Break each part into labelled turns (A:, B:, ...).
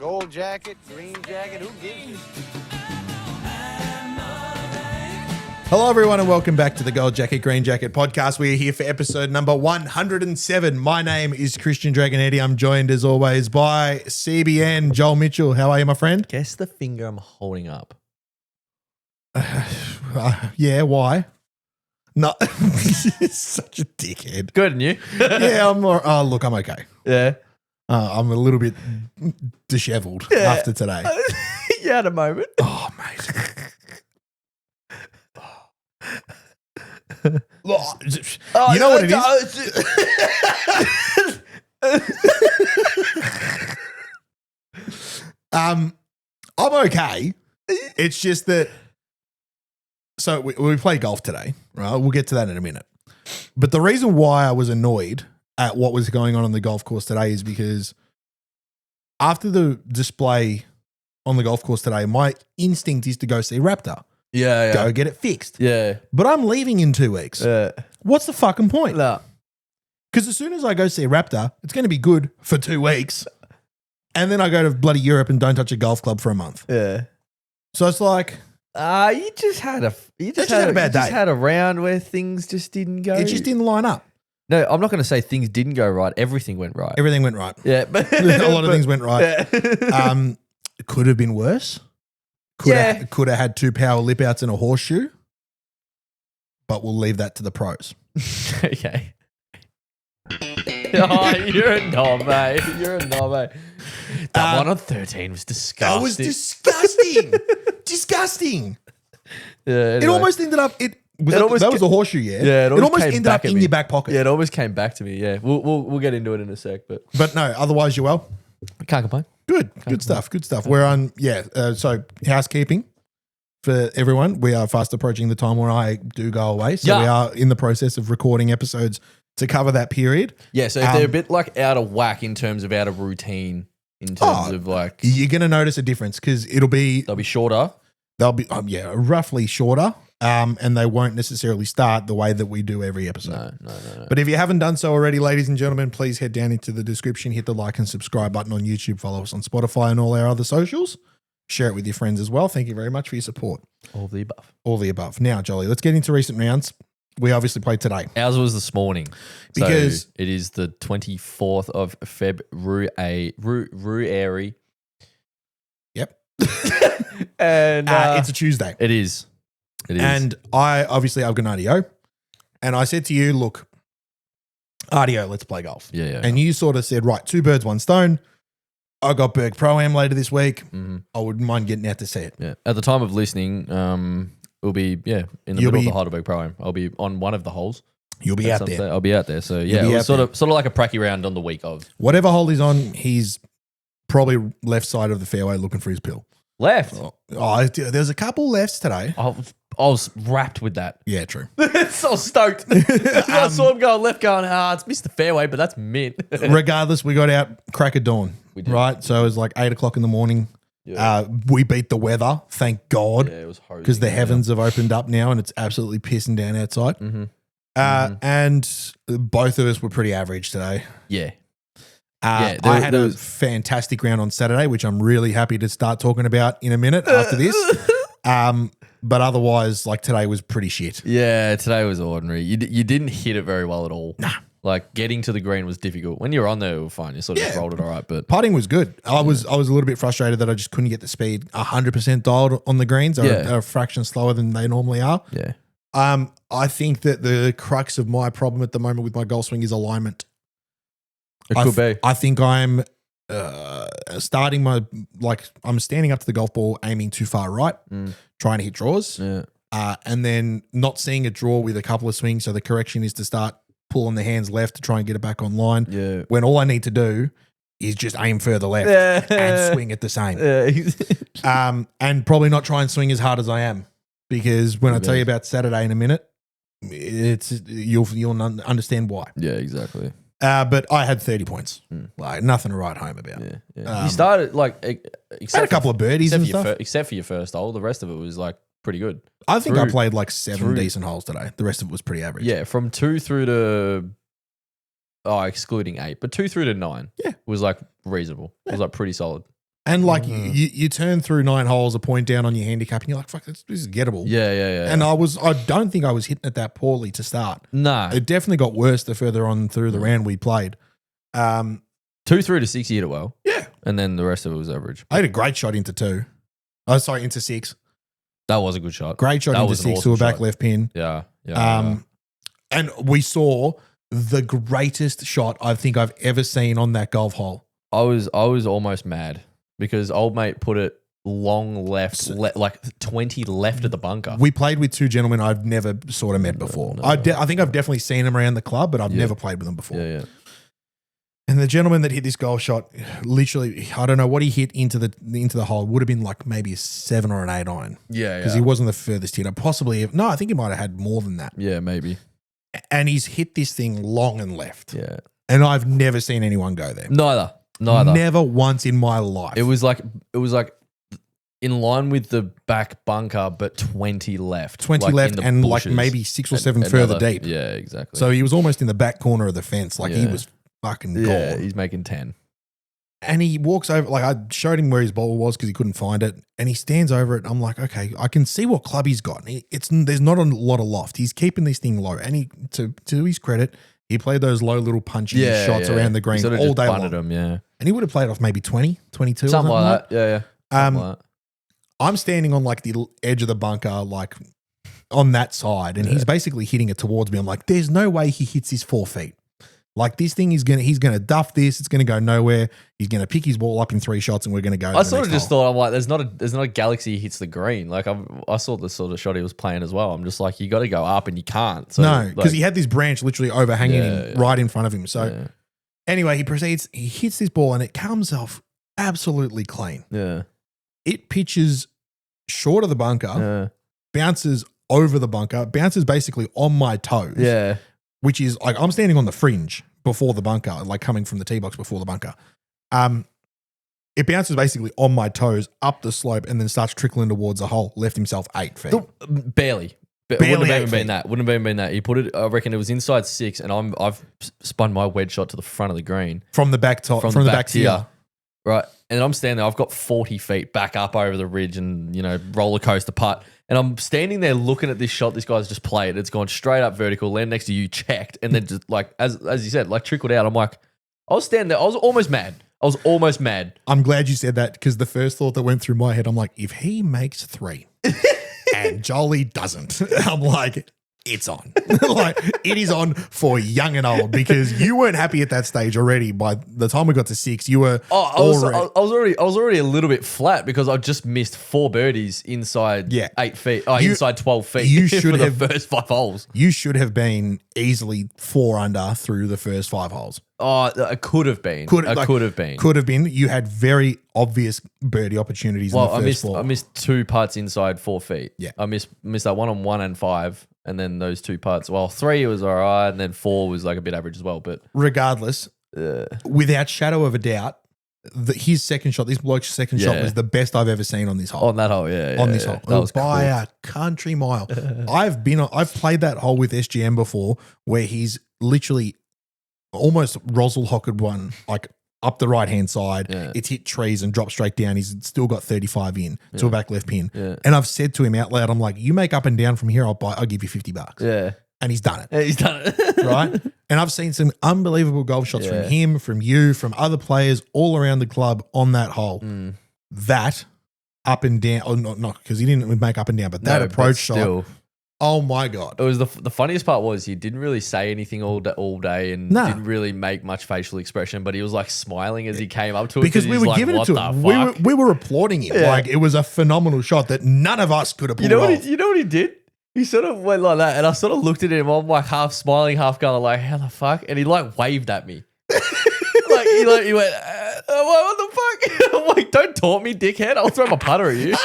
A: Gold jacket, green jacket, who gives you?
B: Hello, everyone, and welcome back to the Gold Jacket, Green Jacket podcast. We are here for episode number 107. My name is Christian Dragonetti. I'm joined, as always, by CBN, Joel Mitchell. How are you, my friend?
C: Guess the finger I'm holding up.
B: Yeah, why? No, such a dickhead.
C: Good, and you?
B: Yeah, I'm more. Oh, look, I'm okay.
C: Yeah.
B: I'm a little bit disheveled after today.
C: You had a moment.
B: Oh, mate. You know what it is? I'm okay. It's just that. So we play golf today, right? We'll get to that in a minute. But the reason why I was annoyed at what was going on the golf course today is because after the display on the golf course today, my instinct is to go see Raptor.
C: Yeah.
B: Go get it fixed.
C: Yeah.
B: But I'm leaving in 2 weeks. What's the fucking point?
C: No.
B: Because as soon as I go see Raptor, it's going to be good for 2 weeks. And then I go to bloody Europe and don't touch a golf club for a month.
C: Yeah.
B: So it's like...
C: You just had a
B: bad day.
C: You just had a round where things just didn't go.
B: It just didn't line up.
C: No, I'm not going to say things didn't go right. Everything went right.
B: Everything went right.
C: Yeah. But
B: A lot of things went right.
C: Yeah.
B: It could have been worse. Could have had 2 power lip outs and a horseshoe. But we'll leave that to the pros.
C: Okay. Oh, you're a knob, mate. You're a knob, mate. That one on 13 was disgusting.
B: That was disgusting. Disgusting.
C: Yeah,
B: It
C: anyway.
B: almost ended up... that was a horseshoe, yeah?
C: Yeah,
B: it almost
C: came
B: ended
C: back
B: up
C: at
B: in
C: me.
B: your back pocket.
C: Yeah, it almost came back to me. Yeah, we'll get into it in a sec, but
B: But no, otherwise you're well.
C: I can't complain.
B: Good stuff. We're on, so housekeeping for everyone. We are fast approaching the time where I do go away. So we are in the process of recording episodes to cover that period.
C: Yeah, so if they're a bit like out of whack in terms of out of routine, in terms of like,
B: you're going to notice a difference because
C: they'll be shorter.
B: They'll be, roughly shorter. And they won't necessarily start the way that we do every episode.
C: No.
B: But if you haven't done so already, ladies and gentlemen, please head down into the description, hit the like and subscribe button on YouTube, follow us on Spotify and all our other socials. Share it with your friends as well. Thank you very much for your support.
C: All the above.
B: All the above. Now, Jolly, let's get into recent rounds. We obviously played today.
C: Ours was this morning.
B: Because
C: so it is the 24th of February.
B: Yep.
C: And
B: it's a Tuesday.
C: It is.
B: And I've got an RDO. And I said to you, look, RDO, let's play golf.
C: Yeah.
B: And you sort of said, right, 2 birds, 1 stone. I got Heidelberg Pro-am later this week.
C: Mm-hmm.
B: I wouldn't mind getting out to see it.
C: Yeah. At the time of listening, it'll be, in the middle of the Heidelberg Pro-am. I'll be on one of the holes.
B: You'll be out there.
C: I'll be out there. So, yeah, it was sort of like a pracky round on the week of.
B: Whatever hole he's on, he's probably left side of the fairway looking for his pill.
C: Left?
B: There's a couple lefts today.
C: I was wrapped with that.
B: Yeah, true.
C: So stoked. I saw him going left, going, it's missed the fairway, but that's mint.
B: Regardless, we got out crack of dawn.
C: We did.
B: Right? So it was like 8 o'clock in the morning. Yeah. We beat the weather, thank God.
C: Yeah, it was horrible.
B: Because the heavens have opened up now and it's absolutely pissing down outside.
C: Mm-hmm.
B: And both of us were pretty average today.
C: Yeah.
B: I had a fantastic round on Saturday, which I'm really happy to start talking about in a minute after this. But otherwise, like today was pretty shit.
C: Yeah, today was ordinary. You didn't hit it very well at all.
B: Nah.
C: Like getting to the green was difficult. When you were on there, it was fine. You sort of just rolled it all right. But
B: putting was good. I was a little bit frustrated that I just couldn't get the speed 100% dialed on the greens. They're a fraction slower than they normally are.
C: Yeah.
B: I think that the crux of my problem at the moment with my golf swing is alignment.
C: It could be.
B: I think I'm starting I'm standing up to the golf ball, aiming too far right, trying to hit draws.
C: Yeah.
B: And then not seeing a draw with a couple of swings. So the correction is to start pulling the hands left to try and get it back online.
C: Yeah.
B: When all I need to do is just aim further left and swing at the same. And probably not try and swing as hard as I am. Because when I tell you about Saturday in a minute, you'll understand why.
C: Yeah, exactly.
B: But I had 30 points. Like nothing to write home about.
C: Yeah. You started
B: had a couple of birdies and stuff.
C: Except for your first hole, the rest of it was like pretty good.
B: I think I played like 7 decent holes today. The rest of it was pretty average.
C: Yeah, from 2 through to excluding 8, but 2 through to 9.
B: Yeah,
C: was like reasonable. It was like pretty solid.
B: And like you turn through 9 holes, a point down on your handicap, and you're like, "Fuck, this is gettable."
C: Yeah.
B: And I don't think I was hitting it that poorly to start.
C: No.
B: It definitely got worse the further on through the round we played.
C: 2 through to 6, you hit it well.
B: Yeah,
C: and then the rest of it was average.
B: I had a great shot into 2. Oh, sorry, into 6.
C: That was a good shot.
B: Great shot into 6 to a back left pin.
C: Yeah.
B: And we saw the greatest shot I think I've ever seen on that golf hole.
C: I was almost mad because old mate put it long left, like 20 left at the bunker.
B: We played with 2 gentlemen I've never sort of met before. I think I've definitely seen them around the club, but I've never played with them before.
C: Yeah.
B: And the gentleman that hit this golf shot, literally, I don't know what he hit into the hole. It would have been like maybe a 7 or an 8 iron.
C: Yeah.
B: Because he wasn't the furthest hitter. Possibly, no, I think he might have had more than that.
C: Yeah, maybe.
B: And he's hit this thing long and left.
C: Yeah.
B: And I've never seen anyone go there.
C: Neither.
B: Never once in my life.
C: It was like in line with the back bunker, but 20 left.
B: 20
C: like
B: left and bushes. Like maybe 6 or 7 further deep.
C: Yeah, exactly.
B: So he was almost in the back corner of the fence. Like he was fucking gone.
C: Yeah, he's making 10.
B: And he walks over, like I showed him where his ball was because he couldn't find it. And he stands over it. I'm like, okay, I can see what club he's got. There's not a lot of loft. He's keeping this thing low. And to his credit, he played those low little punchy shots around the green all day long.
C: Him,
B: And he would have played off maybe 20, 22
C: something
B: or something
C: like that. Yeah. Something like that.
B: I'm standing on like the edge of the bunker, like on that side. And he's basically hitting it towards me. I'm like, there's no way he hits his 4 feet. Like this thing he's gonna duff this. It's gonna go nowhere. He's gonna pick his ball up in 3 shots, and we're gonna go.
C: I sort of just thought, I'm like, there's not a galaxy hits the green. Like I saw the sort of shot he was playing as well. I'm just like, you got to go up, and you can't. So,
B: no, because he had this branch literally overhanging him right in front of him. So anyway, he hits this ball, and it comes off absolutely clean.
C: Yeah,
B: it pitches short of the bunker, bounces over the bunker, bounces basically on my toes.
C: Yeah.
B: Which is like I'm standing on the fringe before the bunker, like coming from the tee box before the bunker. It bounces basically on my toes up the slope and then starts trickling towards the hole. Left himself 8 feet.
C: Barely. Wouldn't have even been that. Wouldn't have even been that. He put it. I reckon it was inside 6, and I've spun my wedge shot to the front of the green
B: from the back top, from the back tier.
C: Right, and I'm standing there. I've got 40 feet back up over the ridge, and roller coaster putt. And I'm standing there looking at this shot this guy's just played. It's gone straight up vertical, land next to you, checked, and then just like as you said, like trickled out. I'm like, I was standing there. I was almost mad. I'm glad you said that because the first thought that went through my head, I'm like, if he makes 3 and Jolie doesn't, I'm like, it's on. Like it is on for young and old because you weren't happy at that stage already. By the time we got to 6, you were I was already a little bit flat because I just missed 4 birdies inside 8 feet. Inside 12 feet.
B: You should
C: for
B: have
C: the first 5 holes.
B: You should have been easily 4 under through the first 5 holes.
C: Oh, it could have been. Could have been.
B: Could have been. You had very obvious birdie opportunities in the first 4.
C: I missed 2 putts inside 4 feet.
B: Yeah.
C: I missed that one on 1 and 5. And then those 2 putts. Well, 3 was all right, and then 4 was like a bit average as well. But
B: regardless, without shadow of a doubt, his second shot, this bloke's second shot was the best I've ever seen on this hole.
C: On that hole,
B: this hole,
C: that was
B: by
C: cool.
B: a country mile. I've played that hole with SGM before, where he's literally almost Rosal Hocked one, like up the right hand side. Yeah. It's hit trees and dropped straight down. He's still got 35 in to a back left pin. Yeah. And I've said to him out loud, I'm like, you make up and down from here, I'll give you $50.
C: Yeah.
B: And he's done it.
C: Yeah, he's done it.
B: Right? And I've seen some unbelievable golf shots from him, from you, from other players all around the club on that hole. That up and down, or not because he didn't make up and down, but that approach shot. Oh my God.
C: It was the funniest part was he didn't really say anything all day and didn't really make much facial expression, but he was like smiling as he came up to it.
B: Because we were giving it to him. We were applauding him. Yeah. Like it was a phenomenal shot that none of us could have pulled off.
C: You know what he did? He sort of went like that and I sort of looked at him. I'm like half smiling, half going like, how the fuck? And he like waved at me. He went, what the fuck? I'm like, don't taunt me, dickhead. I'll throw my putter at you.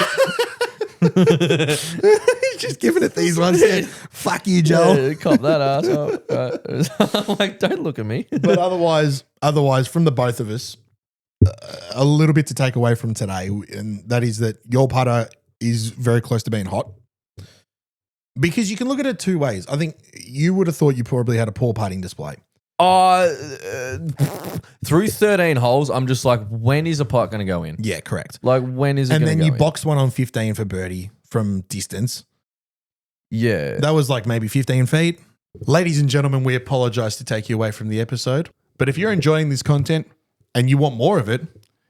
B: He's just giving it these ones. Yeah. Fuck you, Joel.
C: Yeah, cop that ass. I'm like, don't look at me.
B: But otherwise, from the both of us, a little bit to take away from today, and that is that your putter is very close to being hot. Because you can look at it 2 ways. I think you would have thought you probably had a poor putting display.
C: Through 13 holes, I'm just like, when is a putt going to go in?
B: Yeah, correct.
C: Like, when is it
B: And
C: going to go
B: then you
C: in?
B: boxed one on 15 for birdie from distance.
C: Yeah.
B: That was like maybe 15 feet. Ladies and gentlemen, we apologize to take you away from the episode. But if you're enjoying this content and you want more of it,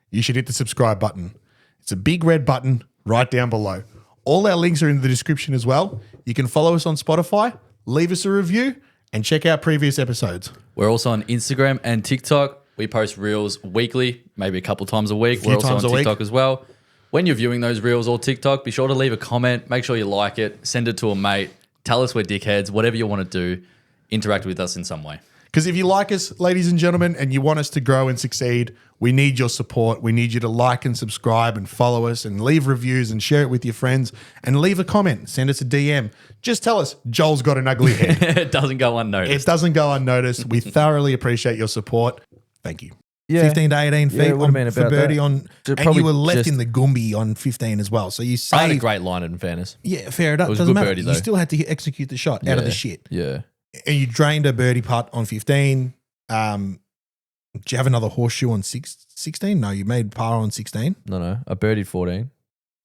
B: you should hit the subscribe button. It's a big red button right down below. All our links are in the description as well. You can follow us on Spotify, leave us a review, and check out previous episodes.
D: We're also on Instagram and TikTok. We post reels weekly, maybe a couple times a week. We're also on TikTok as well. When you're viewing those reels or TikTok, be sure to leave a comment. Make sure you like it. Send it to a mate. Tell us we're dickheads. Whatever you want to do, interact with us in some way.
B: Because if you like us, ladies and gentlemen, and you want us to grow and succeed, we need your support. We need you to like and subscribe and follow us and leave reviews and share it with your friends and leave a comment. Send us a DM. Just tell us, Joel's got an ugly head.
D: It doesn't go unnoticed.
B: It doesn't go unnoticed. We thoroughly appreciate your support. Thank you.
C: Yeah.
B: 15 to 18 feet
C: it would've been
B: for
C: about
B: birdie
C: that.
B: on,
C: Just
B: and
C: probably
B: you were left
C: just-
B: in the Gumby on 15 as well. So you
C: I had a
B: saved.
C: great line, in fairness.
B: Yeah, fair enough.
C: It was a
B: Doesn't
C: good
B: matter.
C: birdie,
B: You
C: though.
B: still had to execute the shot out of the shit.
C: Yeah.
B: And you drained a birdie putt on 15. Do you have another horseshoe on 16? No, you made par on 16.
C: No. I birdied 14.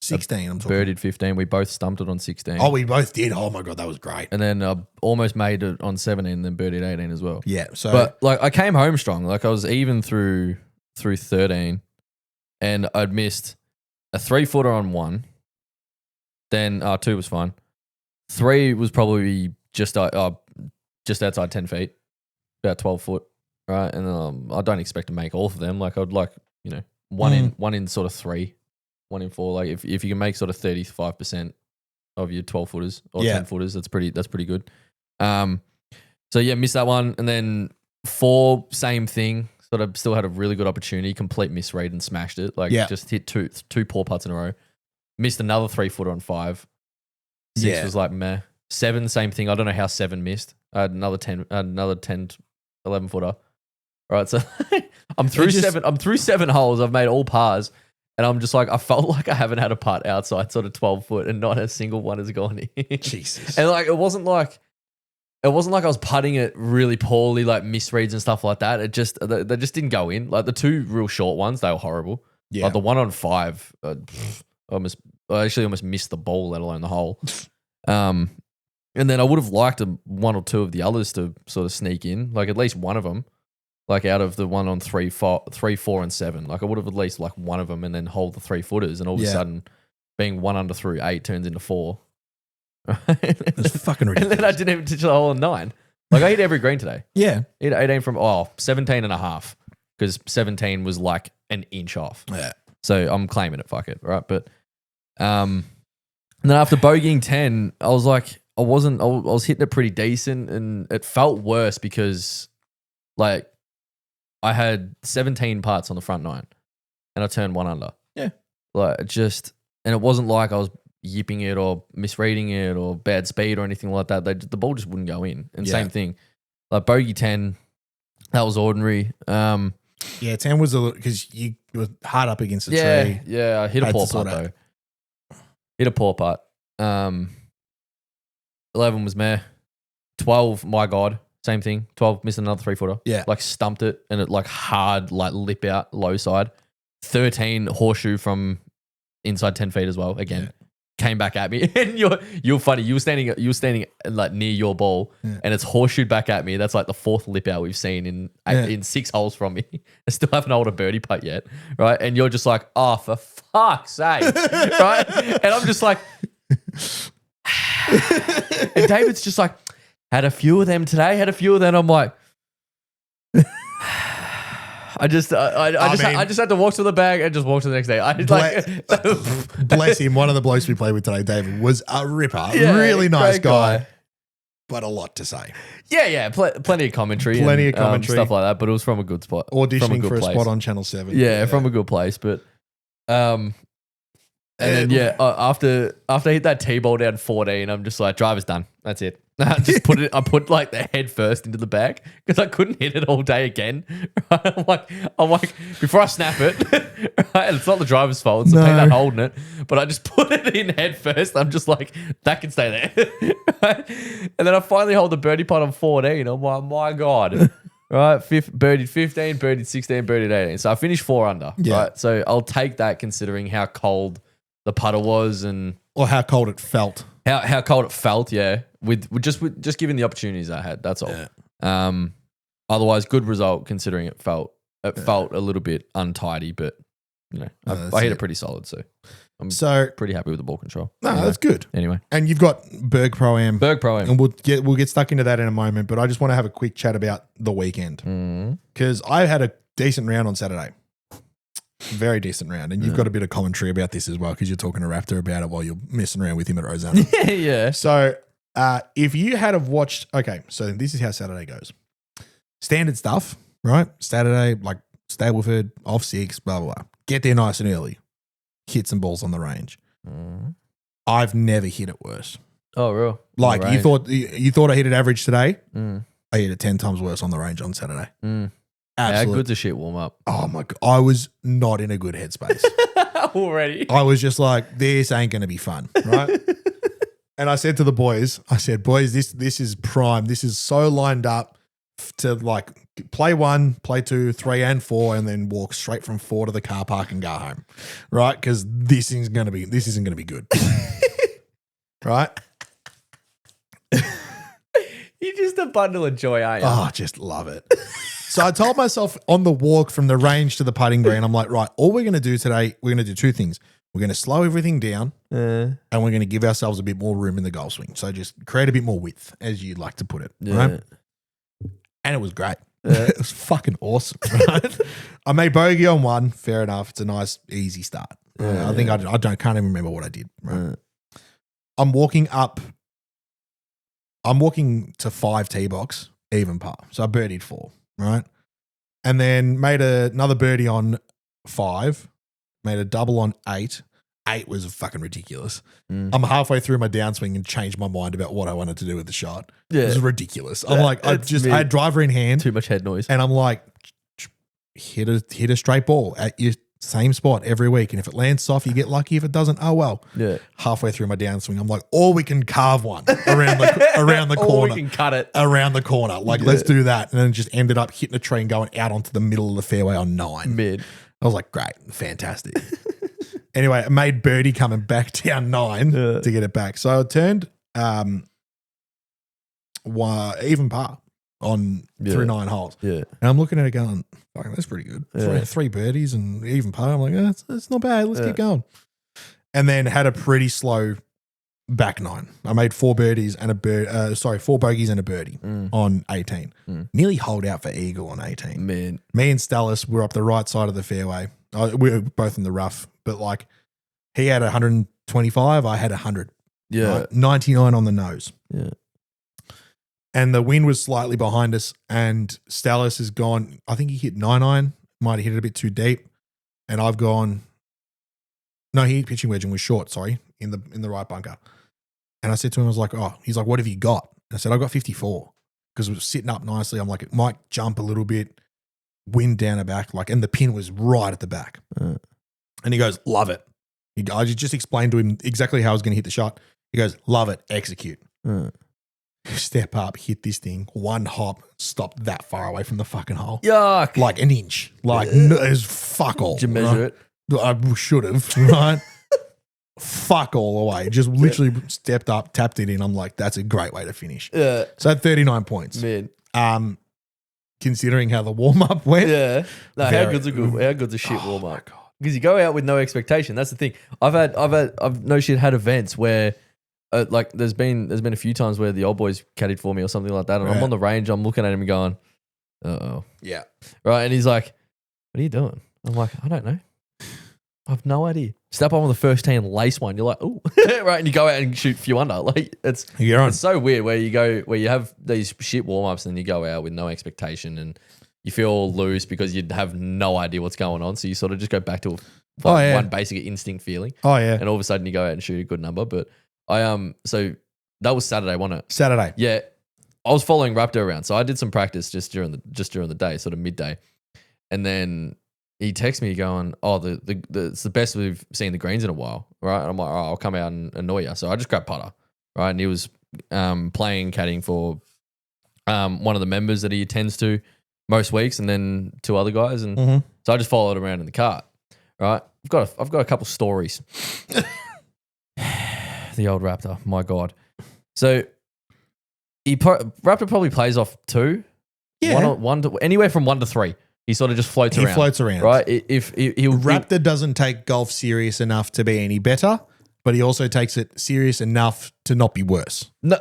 B: 16, I'm talking.
C: Birdied 15. We both stumped it on 16.
B: Oh, we both did. Oh my God, that was great.
C: And then I almost made it on 17 and then birdied 18 as well.
B: Yeah, so
C: But like I came home strong. Like I was even through 13 and I'd missed a 3-footer on 1. Then 2 was fine. 3 was probably just outside 10 feet, about 12 foot. Right. And I don't expect to make all of them. Like I'd like, one in sort of 3, 1 in 4. Like if you can make sort of 35% of your 12 footers or 10 footers, that's pretty good. So yeah, missed that one. And then 4, same thing. Sort of still had a really good opportunity, complete misread and smashed it. Like just hit two poor putts in a row. Missed another 3-footer on 5. 6 was like meh. 7, same thing. I don't know how 7 missed. I had another 10, 11 footer. Right, so I'm through 7. I'm through 7 holes. I've made all pars, and I'm just like, I felt like I haven't had a putt outside sort of 12 foot, and not a single one has gone in.
B: Jesus.
C: And like, it wasn't like I was putting it really poorly, like misreads and stuff like that. It just they just didn't go in. Like the 2 real short ones, they were horrible.
B: Yeah.
C: Like the one on 5, I actually almost missed the ball, let alone the hole. And then I would have liked 1 or 2 of the others to sort of sneak in, like at least one of them. Like out of the one on 3, 4, and 7, like I would have at least like one of them and then hold the 3-footers, and all of a sudden, being 1 under through 8 turns into 4.
B: It's fucking ridiculous.
C: And then I didn't even touch the hole on 9. Like I hit every green today.
B: Yeah.
C: I hit 18 from 17 and a half, because 17 was like an inch off.
B: Yeah.
C: So I'm claiming it. Fuck it, right? But and then after bogeying 10, I was like, I was hitting it pretty decent, and it felt worse because like I had 17 putts on the front 9 and I turned 1 under.
B: Yeah.
C: Like and it wasn't like I was yipping it or misreading it or bad speed or anything like that. The ball just wouldn't go in. And same thing, like bogey 10, that was ordinary.
B: Yeah, 10 was because you were hard up against the tree.
C: Yeah, I hit a
B: Had
C: poor
B: to sort
C: putt
B: out.
C: though. Hit a poor putt. 11 was meh. 12, my God, same thing. 12, missed another 3-footer.
B: Yeah.
C: Like stumped it, and it like hard, like lip out, low side. 13, horseshoe from inside 10 feet as well. Again, came back at me. And you're funny. You were standing like near your ball, and it's horseshoed back at me. That's like the 4th lip out we've seen in 6 holes from me. I still haven't held a birdie putt yet, right? And you're just like, oh, for fuck's sake, right? And I'm just like, and David's just like, had a few of them today. I'm like, I just had to walk to the bag and just walk to the next day.
B: Bless him. One of the blokes we played with today, David, was a ripper.
C: Yeah,
B: really nice
C: great
B: guy, but a lot to say.
C: Yeah, plenty of commentary, stuff like that. But it was from a good spot,
B: Auditioning for a
C: place.
B: spot on Channel 7.
C: Yeah, from a good place. But and then after I hit that tee ball down 14, I'm just like, driver's done. That's it. I put like the head first into the bag because I couldn't hit it all day again. Right? I'm like, before I snap it, right? And it's not the driver's fault. It's the pain not holding it. But I just put it in head first. I'm just like, that can stay there. Right? And then I finally hold the birdie putt on 14. I'm like, my God. Right, birdied 15, birdied 16, birdied 18. So I finished 4 under.
B: Yeah.
C: Right, so I'll take that considering how cold the putter was and
B: Or how cold it felt.
C: how cold it felt. Yeah, with just given the opportunities I had. That's all.
B: Yeah.
C: Otherwise, good result considering it felt a little bit untidy, but you know, I hit it pretty solid. So I'm pretty happy with the ball control.
B: No,
C: anyway,
B: that's good.
C: Anyway,
B: And you've got Berg Pro-am. And we'll get stuck into that in a moment, but I just want to have a quick chat about the weekend. Because I had a decent round on Saturday. Very decent round. And you've got a bit of commentary about this as well because you're talking to Raptor about it while you're messing around with him at Rosanna.
C: yeah.
B: So if you had have watched, okay, so this is how Saturday goes. Standard stuff, right? Saturday, like Stableford, off 6, blah, blah, blah. Get there nice and early. Hit some balls on the range. I've never hit it worse.
C: Oh, real?
B: Like you thought I hit it average today? I hit it 10 times worse on the range on Saturday.
C: How good's a shit warm up?
B: Oh my God. I was not in a good headspace.
C: Already.
B: I was just like, this ain't going to be fun, right? And I said to the boys, boys, this is prime. This is so lined up to like play 1, play 2, 3 and 4 and then walk straight from 4 to the car park and go home, right? Because this isn't going to be good, right?
C: You're just a bundle of joy, aren't you?
B: Oh, I just love it. So I told myself on the walk from the range to the putting green, I'm like, right, all we're going to do today, we're going to do 2 things. We're going to slow everything down and we're going to give ourselves a bit more room in the golf swing. So just create a bit more width, as you like to put it, right? And it was great. It was fucking awesome, right? I made bogey on 1. Fair enough. It's a nice, easy start. I think can't even remember what I did. Right? I'm walking to 5 tee box, even par. So I birdied 4, right? And then made another birdie on 5, made a double on 8. 8 was fucking ridiculous. I'm halfway through my downswing and changed my mind about what I wanted to do with the shot. Yeah. It was ridiculous. I'm like, I had driver in hand.
C: Too much head noise.
B: And I'm like, hit a straight ball at your same spot every week. And if it lands soft, you get lucky. If it doesn't, oh well. Yeah. Halfway through my downswing, I'm like, or we can carve one around the corner.
C: Or we can cut it.
B: Around the corner. Like, let's do that. And then just ended up hitting a tree and going out onto the middle of the fairway on 9.
C: Mid.
B: I was like, great, fantastic. Anyway, I made birdie coming back down 9 to get it back. So I turned even par on through 9 holes. Yeah. And I'm looking at it going, fucking, that's pretty good. Yeah. 3 birdies and even par. I'm like, it's not bad. Let's keep going. And then had a pretty slow back 9. I made 4 birdies and 4 bogeys and a birdie on 18. Nearly holed out for eagle on 18.
C: Man.
B: Me and Stellis were up the right side of the fairway. We were both in the rough, but like he had 125, I had 100.
C: Yeah.
B: Right? 99 on the nose.
C: Yeah.
B: And the wind was slightly behind us and Stellis has gone, I think he hit 9-iron, might have hit it a bit too deep. And I've gone, no, he hit pitching wedge and was short, sorry, in the right bunker. And I said to him, I was like, he's like, what have you got? And I said, I got 54 because it was sitting up nicely. I'm like, it might jump a little bit, wind down the back, like, and the pin was right at the back. And he goes, love it. I just explained to him exactly how I was going to hit the shot. He goes, love it, execute. Step up, hit this thing, 1 hop, stop that far away from the fucking hole.
C: Yuck.
B: Like an inch. Like, it's fuck all.
C: Did you measure it?
B: I should have, right? Fuck all away. Just literally stepped up, tapped it in. I'm like, that's a great way to finish. Yeah. So I had 39 points.
C: Man.
B: Considering how the warm up went.
C: Yeah. No, how good's a shit warm up? Because you go out with no expectation. That's the thing. I've no shit had events where like there's been a few times where the old boys caddied for me or something like that, and I'm on the range, I'm looking at him going, uh-oh.
B: Yeah.
C: Right. And he's like, what are you doing? I'm like, I don't know. I have no idea. Step up on the first tee and lace one. You're like, oh, right. And you go out and shoot a few under. Like it's so weird where you have these shit warm ups and you go out with no expectation and you feel loose because you have no idea what's going on. So you sort of just go back to one basic instinct feeling.
B: Oh yeah.
C: And all of a sudden you go out and shoot a good number. But so that was Saturday, wasn't it?
B: Saturday.
C: Yeah. I was following Raptor around. So I did some practice just during the day, sort of midday. And then he texts me going, it's the best we've seen the greens in a while, right? And I'm like, I'll come out and annoy you. So I just grabbed putter, right? And he was playing caddying for one of the members that he attends to. most weeks, and then 2 other guys, and so I just followed around in the cart. Right, I've got a couple stories. The old Raptor, my God. So Raptor probably plays off 2, one to anywhere from 1 to 3. He sort of just floats around.
B: He floats around,
C: right? If
B: Raptor doesn't take golf serious enough to be any better, but he also takes it serious enough to not be worse.
C: No,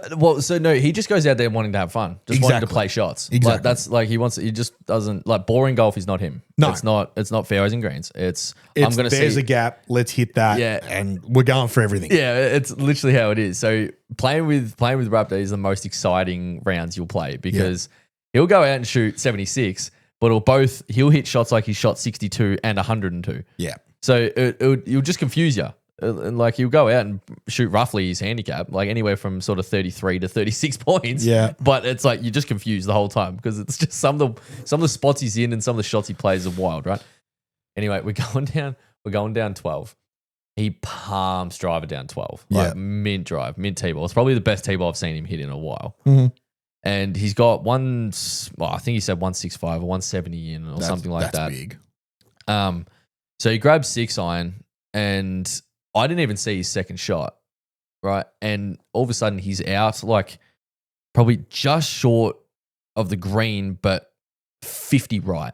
C: he just goes out there wanting to have fun, just wanting to play shots.
B: Exactly.
C: Like, that's like he just doesn't like boring golf is not him.
B: No.
C: It's not fairways and greens. It's I'm gonna
B: there's
C: see
B: a gap, let's hit that, and we're going for everything.
C: Yeah, it's literally how it is. So playing with Raptor is the most exciting rounds you'll play because he'll go out and shoot 76, but he'll hit shots like he shot 62 and 102.
B: Yeah.
C: So you'll just confuse you. And like he'll go out and shoot roughly his handicap, like anywhere from sort of 33 to 36 points.
B: Yeah.
C: But it's like you're just confused the whole time because it's just some of the spots he's in and some of the shots he plays are wild, right? Anyway, we're going down 12. He palms driver down 12. Like mint drive, mint tee-ball. It's probably the best tee-ball I've seen him hit in a while.
B: Mm-hmm.
C: And he's got I think he said 165 or 170 in or something like that.
B: That's big.
C: So he grabs 6-iron and I didn't even see his second shot, right? And all of a sudden he's out like probably just short of the green, but 50 right.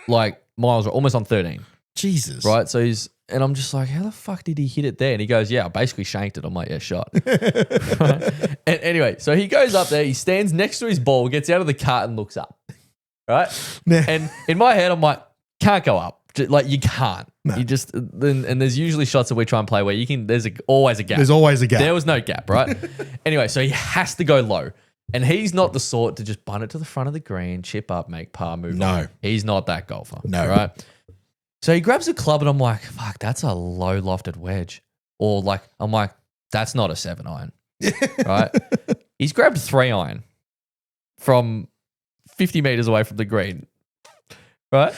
C: Like miles, almost on 13.
B: Jesus.
C: Right? So and I'm just like, how the fuck did he hit it there? And he goes, yeah, I basically shanked it. I'm like, yeah, shot. Right? And anyway, so he goes up there, he stands next to his ball, gets out of the cart and looks up, right? And in my head, I'm like, can't go up. Like you can't. No. You just and there's usually shots that we try and play where you can. There's always a gap.
B: There's always a gap.
C: There was no gap, right? Anyway, so he has to go low, and he's not the sort to just bunt it to the front of the green, chip up, make par, move.
B: No,
C: on. He's not that golfer.
B: No,
C: right? So he grabs a club, and I'm like, fuck, that's a low lofted wedge, or like I'm like, that's not a 7-iron, right? He's grabbed 3-iron from 50 meters away from the green, right?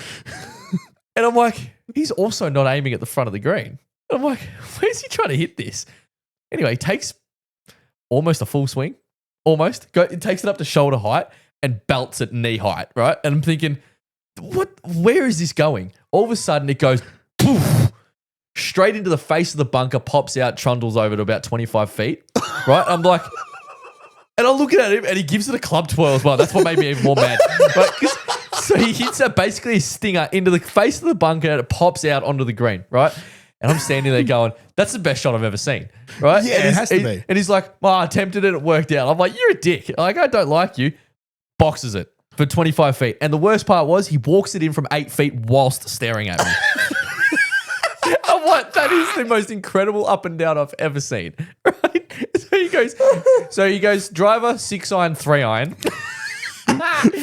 C: And I'm like, he's also not aiming at the front of the green. And I'm like, where's he trying to hit this? Anyway, he takes almost a full swing, it takes it up to shoulder height and belts at knee height, right? And I'm thinking, where is this going? All of a sudden it goes poof, straight into the face of the bunker, pops out, trundles over to about 25 feet, right? I'm like, and I'm looking at him and he gives it a club twirl as well. That's what made me even more mad. Right? So he hits basically a stinger into the face of the bunker and it pops out onto the green, right? And I'm standing there going, that's the best shot I've ever seen, right?
B: Yeah, it has to be.
C: And he's like, well, I attempted it, it worked out. I'm like, you're a dick. Like, I don't like you. Boxes it for 25 feet. And the worst part was he walks it in from 8 feet whilst staring at me. I'm like, that is the most incredible up and down I've ever seen, right? So he goes driver, 6-iron, 3-iron.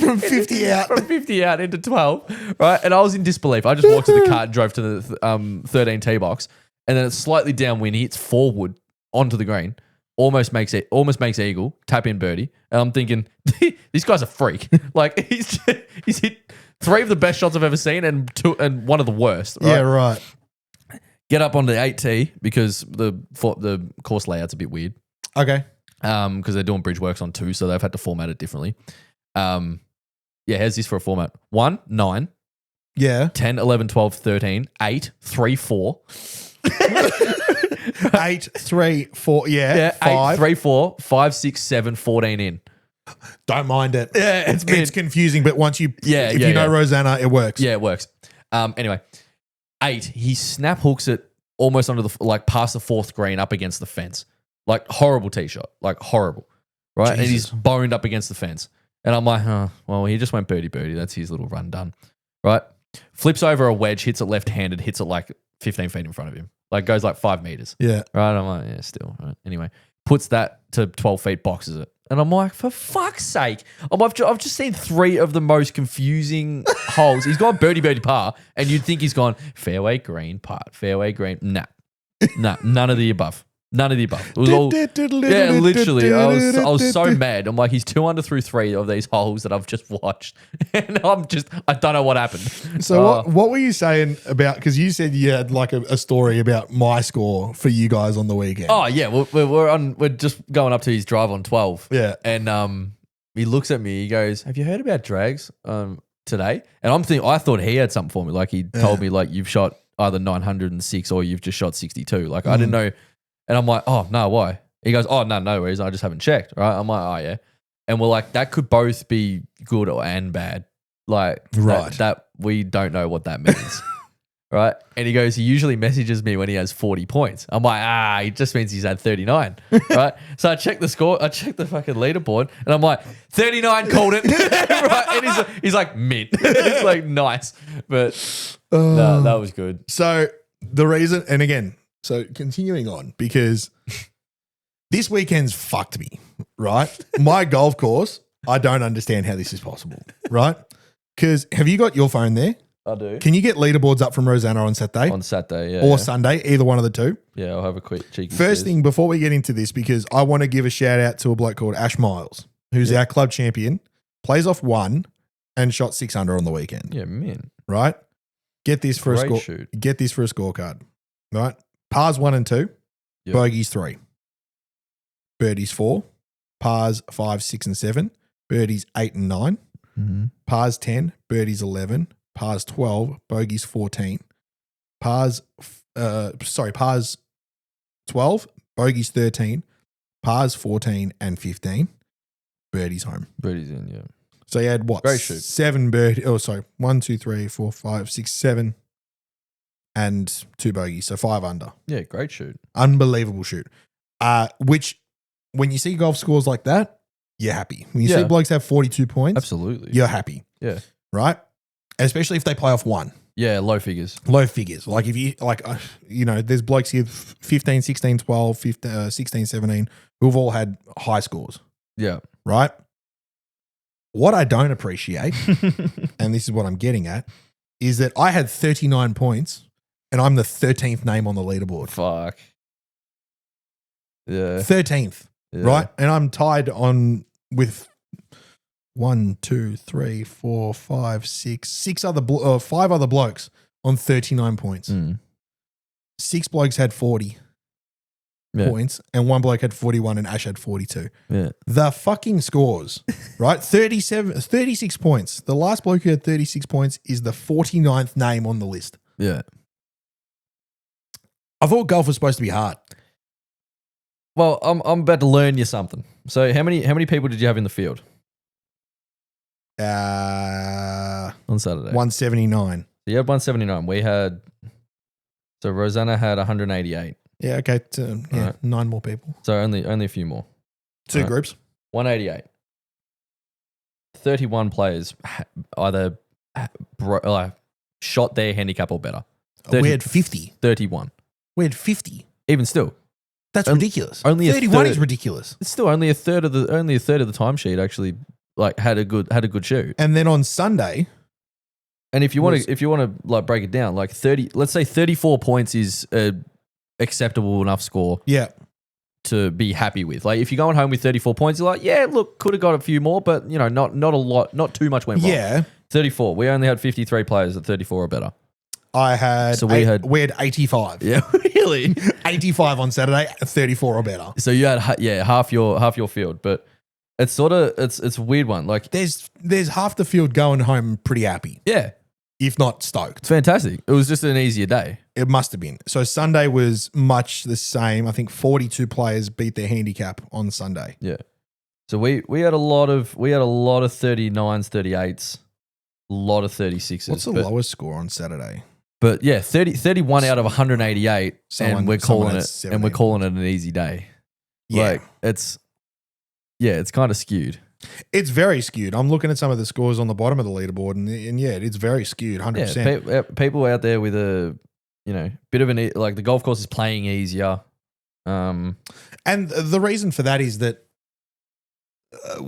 B: From 50 out.
C: From 50 out into 12, right? And I was in disbelief. I just walked to the cart and drove to the 13 tee box. And then it's slightly downwind. He hits forward onto the green. Almost makes eagle, tap in birdie. And I'm thinking, this guy's a freak. Like he's hit 3 of the best shots I've ever seen and 2 and 1 of the worst. Right?
B: Yeah, right.
C: Get up onto the 8T because the course layout's a bit weird.
B: Okay.
C: Because they're doing bridge works on 2, so they've had to format it differently. How's this for a format? 1, 9.
B: Yeah.
C: 10, 11, 12, 13, 8, 3, 4.
B: 8, 3, 4. Yeah. 5.
C: 8, 3, 4, 5, 6, 7, 14 in.
B: Don't mind it.
C: Yeah,
B: it's confusing, but once you if you know Rosanna, it works.
C: Yeah, it works. Anyway, 8, he snap hooks it almost onto past the 4th green up against the fence. Like horrible tee shot. Like horrible. Right?
B: Jesus.
C: And he's boned up against the fence. And I'm like, well, he just went birdie. That's his little run done. Right? Flips over a wedge, hits it left-handed, hits it like 15 feet in front of him. Like goes like 5 meters.
B: Yeah.
C: Right? I'm like, yeah, still. Right. Anyway, puts that to 12 feet, boxes it. And I'm like, for fuck's sake. I've just seen 3 of the most confusing holes. He's gone birdie, par, and you'd think he's gone fairway, green, putt, fairway, green. Nah, none of the above. None of the above. It was all, yeah, literally. I was so mad. I'm like, he's 2 under through 3 of these holes that I've just watched, and I don't know what happened.
B: So what were you saying about? Because you said you had like a story about my score for you guys on the weekend.
C: Oh yeah, we're just going up to his drive on 12.
B: Yeah,
C: and he looks at me. He goes, "Have you heard about drags today?" And I thought he had something for me. Like he told me, like you've shot either 906 or you've just shot 62. Like I didn't know. And I'm like, "Oh no, why?" He goes, "Oh no, no worries. I just haven't checked." Right? I'm like, "Oh yeah." And we're like, that could both be good and bad. Like that we don't know what that means. Right. And he goes, he usually messages me when he has 40 points. I'm like, it just means he's had 39. Right. So I check the score. I check the fucking leaderboard and I'm like, 39 called it. Right. And he's like, mint. It's like, nice. But no, that was good.
B: So the reason, and again, so continuing on, because this weekend's fucked me, right? My golf course, I don't understand how this is possible, right? Because have you got your phone there?
C: I do.
B: Can you get leaderboards up from Rosanna on Saturday?
C: On Saturday, yeah.
B: Or Sunday, either one of the two.
C: Yeah, I'll have a quick cheeky.
B: First thing, before we get into this, because I want to give a shout out to a bloke called Ash Miles, who's our club champion, plays off 1 and shot 600 on the weekend.
C: Yeah, man.
B: Right? Get this for
C: Great
B: a score.
C: shoot.
B: Get this for a scorecard. Right? Pars 1 and 2, bogeys 3, birdies 4, pars 5, 6 and 7, birdies 8 and 9, pars 10, birdies 11, pars 12, bogeys 14, pars 12, bogeys 13, pars 14 and 15, birdies home.
C: Birdies in, yeah.
B: So you had what?
C: Great shoot.
B: 7 birdies. Oh, sorry. 1, 2, 3, 4, 5, 6, 7, and 2 bogeys. So 5 under.
C: Yeah, great shoot.
B: Unbelievable shoot. Which, when you see golf scores like that, you're happy. When you see blokes have 42 points,
C: Absolutely.
B: you're happy.
C: Yeah.
B: Right? Especially if they play off 1.
C: Yeah, low figures.
B: Low figures. Like if you, there's blokes here 15, 16, 12, 15, 16, 17 who've all had high scores.
C: Yeah.
B: Right? What I don't appreciate, and this is what I'm getting at, is that I had 39 points and I'm the 13th name on the leaderboard.
C: Fuck. Yeah.
B: 13th.
C: Yeah.
B: Right? And I'm tied on with 1, 2, 3, 4, 5, 6 other 5 other blokes on 39 points. 6 blokes had 40 points and 1 bloke had 41 and Ash had 42.
C: Yeah.
B: The fucking scores, right? 36 points. The last bloke who had 36 points is the 49th name on the list.
C: Yeah.
B: I thought golf was supposed to be hard.
C: Well, I'm about to learn you something. So how many people did you have in the field on Saturday?
B: 179.
C: So you had 179. We had, so Rosanna had 188.
B: Yeah, okay.
C: Right.
B: 9 more people.
C: So only a few more.
B: 2
C: Right.
B: groups.
C: 188. 31 players either shot their handicap or better.
B: We had 50.
C: 31.
B: We had 50.
C: Even still,
B: That's ridiculous.
C: only a
B: 31
C: third.
B: is ridiculous.
C: it's still only a third of the timesheet actually like had a good shoot.
B: And then on Sunday,
C: And if you want to like break it down, like 30, let's say 34 points is a acceptable enough score
B: yeah,
C: to be happy with. Like if you're going home with 34 points, you're like, yeah, look, could have got a few more, but you know, not a lot, not too much went wrong.
B: yeah.
C: 34. We only had 53 players at 34 or better.
B: I had
C: So we had
B: 85.
C: Yeah, really.
B: 85 on Saturday, 34 or better.
C: So you had half your field, but it's sort of it's a weird one. Like
B: There's half the field going home pretty happy,
C: yeah,
B: if not stoked.
C: it's fantastic. It was just an easier day.
B: It must have been. So Sunday was much the same. I think 42 players beat their handicap on Sunday.
C: Yeah. So we had a lot of 39s, 38s, a lot of 36s.
B: What's the lowest score on Saturday?
C: But yeah, 31 out of 188,
B: Someone
C: and we're calling
B: had
C: it
B: 17.
C: an easy day.
B: Yeah.
C: Like it's kind of skewed.
B: It's very skewed. I'm looking at some of the scores on the bottom of the leaderboard, and yeah, it's very skewed, 100%.
C: Yeah, people out there with a bit of like the golf course is playing easier.
B: And the reason for that is that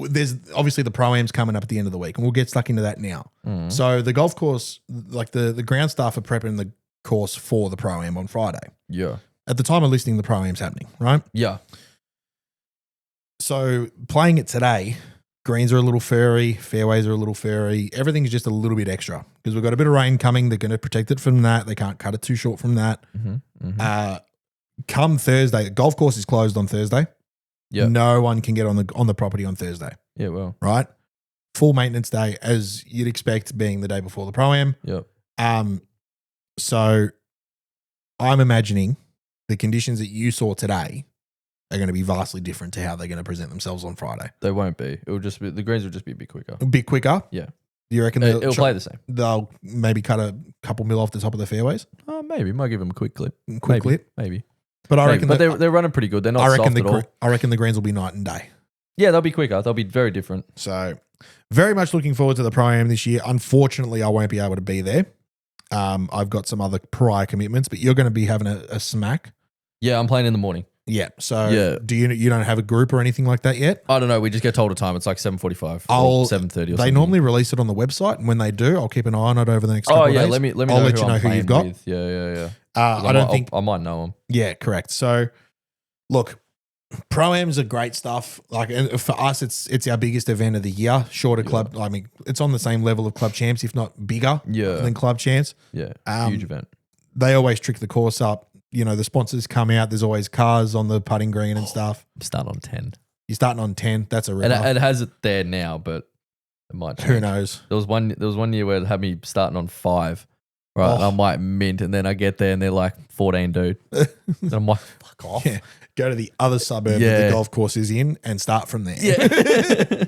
B: there's obviously the Pro-am's coming up at the end of the week, and we'll get stuck into that now. So the golf course, like the ground staff are prepping the course for the Pro-am on Friday.
C: Yeah.
B: At the time of listening, the Pro-am's happening, right?
C: Yeah.
B: So playing it today, greens are a little furry, fairways are a little furry. Everything's just a little bit extra because we've got a bit of rain coming. They're going to protect it from that. They can't cut it too short from that. Come Thursday, golf course is closed on Thursday.
C: Yeah.
B: No one can get on the property on Thursday.
C: Yeah, well.
B: right? Full maintenance day, as you'd expect, being the day before the Pro-am.
C: Yep.
B: So I'm imagining the conditions that you saw today are going to be vastly different to how they're going to present themselves on Friday.
C: They won't be. It will just be, the greens will just be a bit quicker.
B: A bit quicker?
C: Yeah.
B: Do you reckon
C: It'll play the same.
B: they'll maybe cut a couple mil off the top of the fairways?
C: Maybe. Might give them a quick clip.
B: Quick clip?
C: Maybe.
B: But I
C: Maybe.
B: reckon
C: But they're running pretty good. They're not soft at all.
B: I reckon the greens will be night and day.
C: Yeah, they'll be quicker. They'll be very different.
B: So very much looking forward to the Pro-am this year. Unfortunately, I won't be able to be there. I've got some other prior commitments, but you're going to be having a smack.
C: Yeah, I'm playing in the morning.
B: Yeah. So
C: Yeah.
B: do you don't have a group or anything like that yet?
C: I don't know. We just get told a time. It's like 7:45
B: I'll-
C: or 7:30 or
B: They
C: something.
B: normally release it on the website, and when they do, I'll keep an eye on it over the next couple of days.
C: Let me
B: I'll
C: know
B: let
C: who
B: you know
C: I'm
B: who you've
C: playing
B: got.
C: with. Yeah.
B: I don't think.
C: I might know them.
B: Yeah, correct. So, look, Pro-ams are great stuff. Like, and for us, it's our biggest event of the year. Short of club. I mean, it's on the same level of club champs, if not bigger.
C: Yeah.
B: Than club champs.
C: Yeah.
B: Um,
C: Huge event.
B: They always trick the course up. You know, the sponsors come out. There's always cars on the putting green and stuff.
C: Start on 10.
B: You're starting on 10. That's a
C: And
B: ripper.
C: it has it there now, but it might change.
B: Who knows?
C: There was one year where it had me starting on 5. Right. And I might mint, and then I get there and they're like 14, dude. And I'm like, fuck off.
B: Yeah. Go to the other suburb that the golf course is in and start from there.
C: Yeah.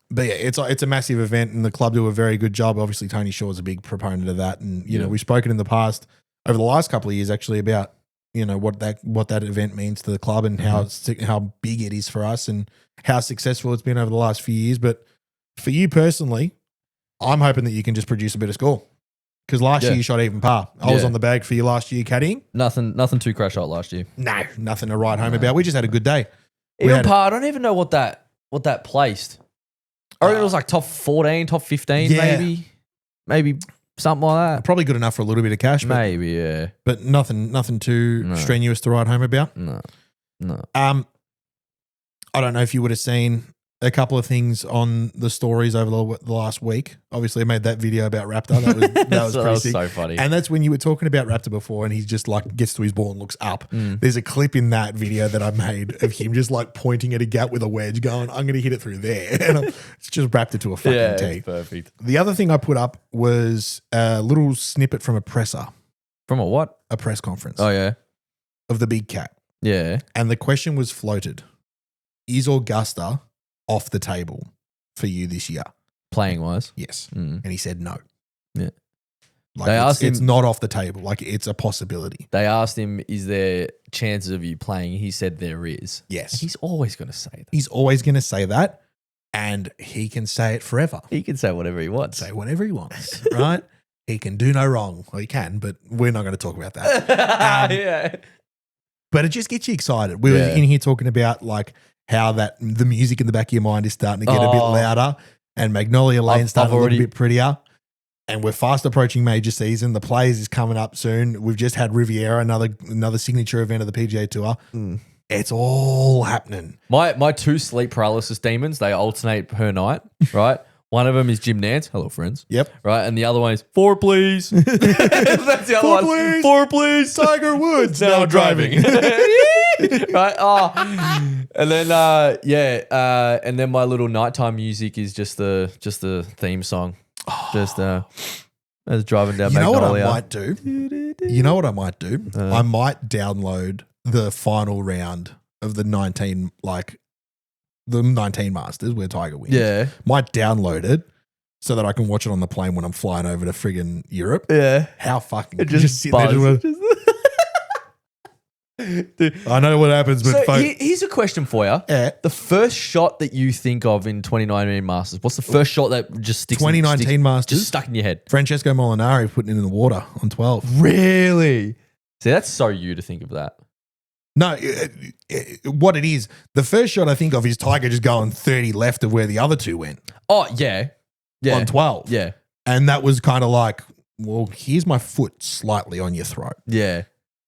B: But yeah, it's a massive event, and the club do a very good job. Obviously, Tony Shaw's a big proponent of that, and you know we've spoken in the past over the last couple of years actually about what that event means to the club and how big it is for us and how successful it's been over the last few years. But for you personally, I'm hoping that you can just produce a bit of score because last year you shot even par. I was on the bag for you last year caddying.
C: Nothing too crash out last year.
B: No, nothing to write home about. We just had a good day.
C: Even par, I don't even know what that placed. I reckon it was like top 14, top 15,
B: Yeah.
C: maybe something like that.
B: Probably good enough for a little bit of cash,
C: Maybe, yeah.
B: but nothing too strenuous to write home about.
C: No.
B: I don't know if you would have seen a couple of things on the stories over the last week. Obviously, I made that video about Raptor. That was pretty sick.
C: So funny.
B: And that's when you were talking about Raptor before, and he's just like gets to his ball and looks up. There's a clip in that video that I made of him just like pointing at a gap with a wedge, going, "I'm going to hit it through there." And it's just Raptor to a fucking tee.
C: It's perfect.
B: The other thing I put up was a little snippet from a presser,
C: From a what?
B: a press conference
C: Oh, yeah.
B: of the big cat.
C: Yeah.
B: And the question was floated: is Augusta off the table for you this year?
C: Playing wise.
B: Yes.
C: Mm.
B: And he said no.
C: Yeah.
B: Like
C: They asked
B: it's
C: him-
B: not off the table. Like it's a possibility.
C: They asked him, is there chances of you playing? He said there is.
B: Yes.
C: And he's always going to say that.
B: He's always going to say that, and he can say it forever.
C: He can say whatever he wants.
B: Say whatever he wants, right? He can do no wrong. Well, he can, but we're not going to talk about that.
C: Yeah.
B: But it just gets you excited. We were in here talking about like how the music in the back of your mind is starting to get a bit louder, and Magnolia Lane's starting to look a bit prettier. And we're fast approaching major season. The Players is coming up soon. We've just had Riviera, another signature event of the PGA Tour. It's all happening.
C: My 2 sleep paralysis demons, they alternate per night, right? One of them is Jim Nance. Hello, friends.
B: Yep.
C: Right. And the other one is 4, please. That's the other
B: 4
C: one.
B: please.
C: 4, please.
B: Tiger Woods
C: now driving. Right. Oh. And then, and then my little nighttime music is just the theme song. Just I was driving down
B: You know
C: Magnolia.
B: what I might do? You know what I might do? I might download the final round of the 19 Masters where Tiger wins.
C: Yeah.
B: Might download it so that I can watch it on the plane when I'm flying over to friggin' Europe.
C: Yeah.
B: How fucking
C: It just
B: sit there
C: buzz.
B: just- I know what happens, but
C: So
B: folks,
C: here's a question for you.
B: Yeah.
C: The first shot that you think of in 2019 Masters, what's the first shot that just sticks
B: 2019 Masters?
C: just stuck in your head?
B: Francesco Molinari putting it in the water on 12.
C: Really? See, that's so you to think of that.
B: No, what it is, the first shot I think of is Tiger just going 30 left of where the other two went
C: Oh, yeah. Yeah.
B: on 12.
C: Yeah.
B: And that was kind of like, well, here's my foot slightly on your throat.
C: Yeah.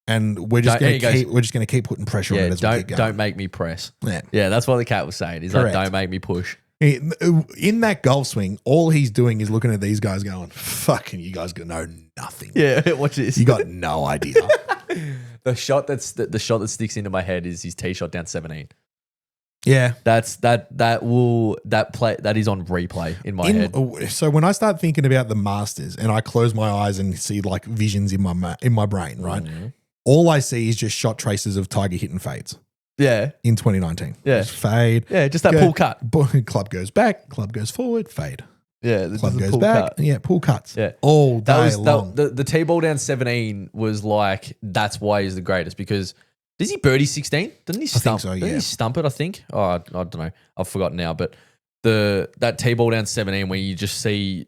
B: And we're just
C: Don't-
B: going
C: and he goes-
B: to keep putting pressure on
C: Yeah.
B: it as we keep going.
C: Don't make me press.
B: Yeah.
C: Yeah, that's what the cat was saying. He's
B: Correct.
C: like, don't make me push.
B: In that golf swing, all he's doing is looking at these guys going, fucking you guys know nothing.
C: Yeah, watch this.
B: You got no idea.
C: The shot that sticks into my head is his tee shot down 17.
B: Yeah.
C: That is on replay in my head.
B: So when I start thinking about the Masters and I close my eyes and see like visions in my brain, right? All I see is just shot traces of Tiger hitting fades.
C: Yeah.
B: In 2019.
C: Yeah.
B: Just fade.
C: Yeah, just that pull cut.
B: Club goes back, club goes forward, fade.
C: Yeah,
B: Club goes back.
C: Cut.
B: Yeah, pull cuts.
C: Yeah.
B: All day long.
C: The T-ball down 17 was like, that's why he's the greatest because does he birdie 16? Doesn't he stump?
B: I think so,
C: Doesn't he stump it, I think? Oh, I don't know. I've forgotten now. But that T-ball down 17 where you just see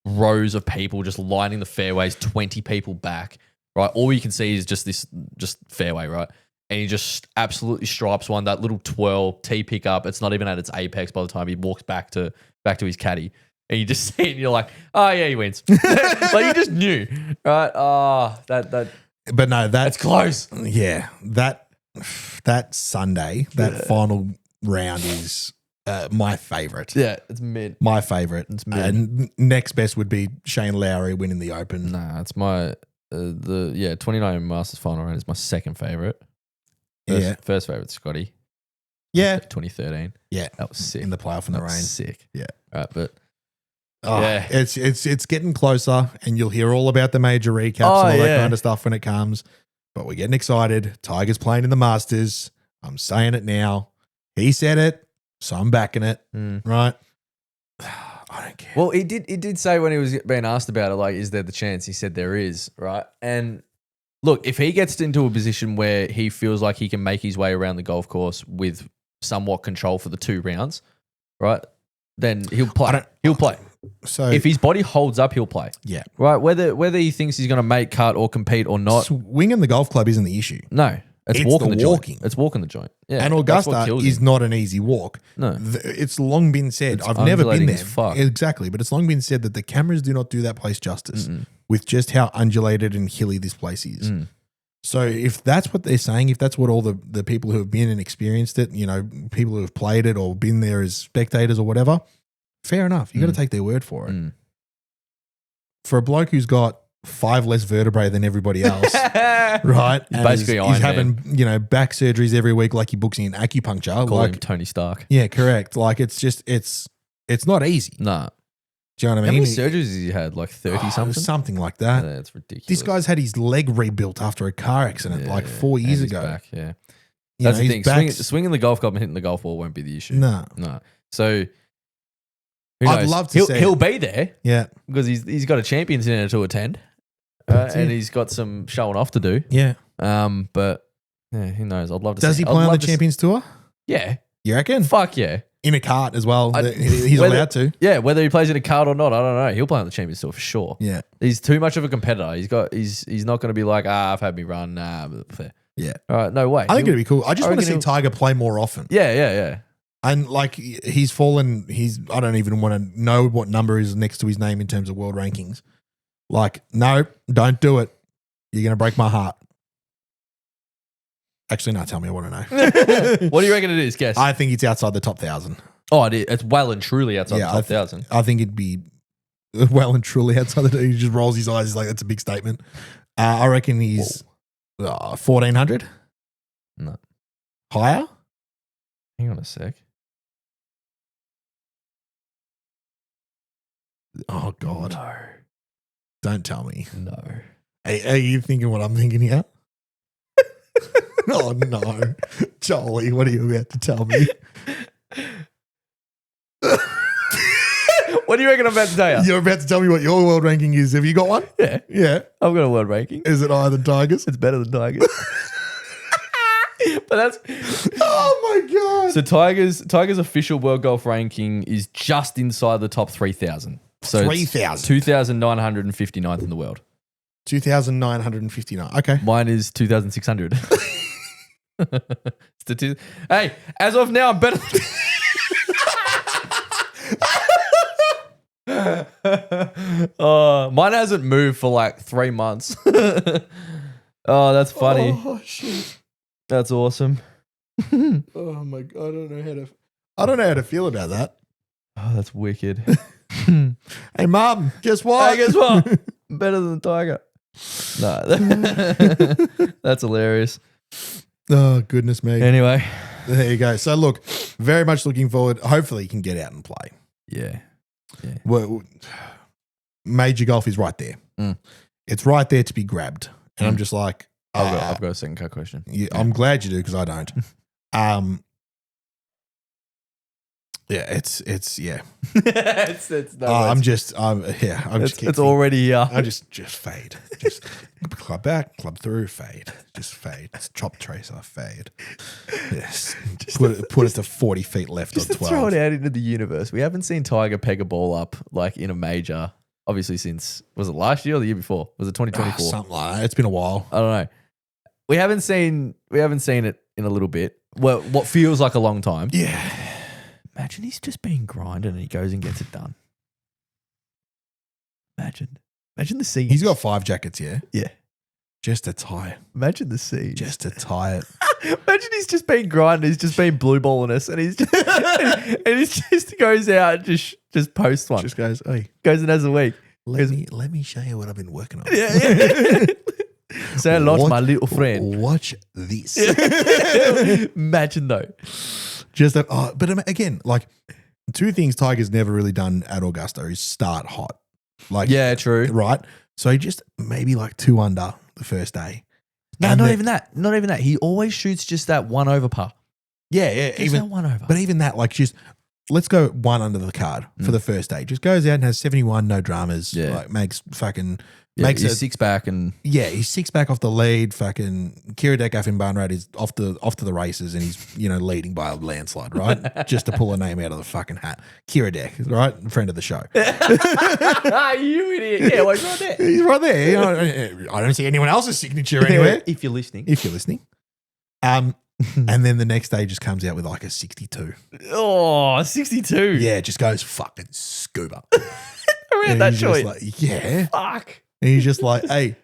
C: rows of people just lining the fairways, 20 people back, right? All you can see is just fairway, right? And he just absolutely stripes one, that little twirl, tee pick up. It's not even at its apex by the time he walks back to his caddy. And you just see it and you're like, oh, yeah, he wins. Like you just knew, right? Oh, that.
B: But no,
C: that's close.
B: Yeah, that Sunday, that final round is my favorite.
C: Yeah, it's mid.
B: My favorite.
C: It's mid.
B: And next best would be Shane Lowry winning the Open.
C: Nah, it's my 29 Masters final round is my second favorite. First favorite, Scotty.
B: Yeah,
C: 2013.
B: Yeah,
C: that was sick
B: in the playoff in the rain.
C: Sick.
B: Yeah,
C: right, but.
B: Yeah, it's getting closer, and you'll hear all about the major recaps and all that kind of stuff when it comes. But we're getting excited. Tiger's playing in the Masters. I'm saying it now. He said it, so I'm backing it. Right? I don't care.
C: Well, he did say when he was being asked about it, like, is there the chance? He said there is, right? And look, if he gets into a position where he feels like he can make his way around the golf course with somewhat control for the 2 rounds, right? Then he'll play. He'll play.
B: So
C: if his body holds up, he'll play.
B: Yeah.
C: Right. Whether he thinks he's going to make cut or compete or not.
B: Swinging the golf club isn't the issue.
C: No. It's walking the
B: walking.
C: joint. It's walking the joint. Yeah.
B: And Augusta is not an easy walk.
C: No.
B: It's long been said. I've never been there. Exactly. But it's long been said that the cameras do not do that place justice with just how undulated and hilly this place is. So if that's what they're saying, if that's what all the people who have been and experienced it, you know, people who have played it or been there as spectators or whatever, fair enough. You got to take their word for it. For a bloke who's got 5 less vertebrae than everybody else, right? And
C: basically,
B: he's having back surgeries every week, like he books in acupuncture.
C: Call him Tony Stark.
B: Yeah, correct. Like it's just it's not easy.
C: Nah.
B: Do you know what I
C: mean?
B: mean?
C: How many surgeries has he had? Like 30 something?
B: Something like that.
C: Yeah, it's ridiculous.
B: This guy's had his leg rebuilt after a car accident 4 years ago.
C: Back, yeah. That's the thing. Swinging the golf club and hitting the golf ball won't be the issue.
B: No.
C: So who knows?
B: I'd love to see
C: he'll be there.
B: Yeah.
C: Because he's got a Champions Dinner to attend. And he's got some showing off to do.
B: Yeah.
C: But yeah, who knows? I'd love to see.
B: Does he play on the Champions Tour?
C: Yeah.
B: You reckon?
C: Fuck yeah.
B: In a cart as well. He's allowed to.
C: Yeah, whether he plays in a cart or not, I don't know. He'll play on the Champions Tour for sure.
B: Yeah.
C: He's too much of a competitor. He's not going to be like, I've had me run. Fair.
B: Yeah.
C: All right, no way.
B: I think it'd be cool. I just want to see Tiger play more often.
C: Yeah.
B: And like he's fallen, I don't even want to know what number is next to his name in terms of world rankings. Like, no, don't do it. You're going to break my heart. Actually, no, tell me. I want to know.
C: What do you reckon it is, guess?
B: I think it's outside the top 1,000.
C: Oh, it is. It's well and truly outside the top 1,000.
B: I think it'd be well and truly outside the. He just rolls his eyes. He's like, that's a big statement. I reckon he's 1,400.
C: No.
B: Higher?
C: Hang on a sec.
B: Oh, God.
C: No.
B: Don't tell me.
C: No.
B: Are you thinking what I'm thinking here? Oh, no. Jolie, what are you about to tell me?
C: What do you reckon I'm about to tell you?
B: You're about to tell me what your world ranking is. Have you got one?
C: Yeah.
B: Yeah.
C: I've got a world ranking.
B: Is it higher than Tiger's?
C: It's better than Tiger's. But that's...
B: Oh, my God.
C: So Tiger's official world golf ranking is just inside the top 3,000. So
B: 3,000.
C: 2,959th in the world.
B: 2,959. Okay.
C: Mine is 2,600. Hey, as of now, I'm better than... mine hasn't moved for like 3 months. Oh, that's funny.
B: Oh, shit.
C: That's awesome.
B: Oh, my God. I don't know how to feel about that.
C: Oh, that's wicked.
B: Hey, Mom, guess what?
C: Hey, guess what? Better than Tiger. No. That's hilarious.
B: Oh, goodness me.
C: Anyway,
B: There you go. So look, very much looking forward. Hopefully, he can get out and play.
C: Yeah.
B: Well, major golf is right there. It's right there to be grabbed, and I'm just like,
C: I've got a second cut question.
B: Yeah, I'm glad you do because I don't. Yeah, it's yeah.
C: it's already here.
B: I just fade. Just club back, club through, fade. Just fade. Chop tracer, fade. Yes. Put it to 40 feet left
C: Just
B: on
C: to
B: 12.
C: throw it out into the universe. We haven't seen Tiger peg a ball up like in a major, obviously since, was it last year or the year before? Was it 2024?
B: Something like that. It's been a while.
C: I don't know. We haven't seen it in a little bit. Well, what feels like a long time.
B: Yeah.
C: Imagine he's just being grinded and he goes and gets it done. Imagine the scene.
B: He's got 5 jackets, yeah?
C: Yeah.
B: Just to tie.
C: Imagine the scene.
B: Just to tie it.
C: Imagine he's just been grinding. He's just been blue balling us, and he's just, and he just goes out and just posts one.
B: Just goes, hey,
C: Goes and has a week.
B: let me show you what I've been working on.
C: Yeah. Say hello to my little friend.
B: Watch this.
C: Imagine though.
B: Just but again, like 2 things Tiger's never really done at Augusta is start hot. Like
C: Yeah, true.
B: right? So he just maybe like 2 under the first day.
C: No,
B: And
C: not
B: then-
C: even that. Not even that. He always shoots just that 1 over par.
B: Yeah,
C: Just
B: even
C: that 1 over.
B: but even that, like just let's go 1 under the card for the first day. Just goes out and has 71, no dramas.
C: Yeah.
B: Like makes
C: Yeah,
B: makes
C: he's
B: a
C: 6 back and
B: he's 6 back off the lead. Fucking Kiradek Affin Barnrad is off to the races and he's leading by a landslide, right? Just to pull a name out of the fucking hat. Kiradek, right? Friend of the show.
C: you idiot. Yeah, well, he's right there.
B: He's right there. I don't see anyone else's signature anywhere.
C: If you're listening.
B: If you're listening. And then the next day just comes out with like a 62.
C: Oh, 62.
B: Yeah, just goes fucking scuba.
C: Around
B: And
C: that
B: he's just
C: joint.
B: like, yeah.
C: Fuck.
B: And he's just like, hey,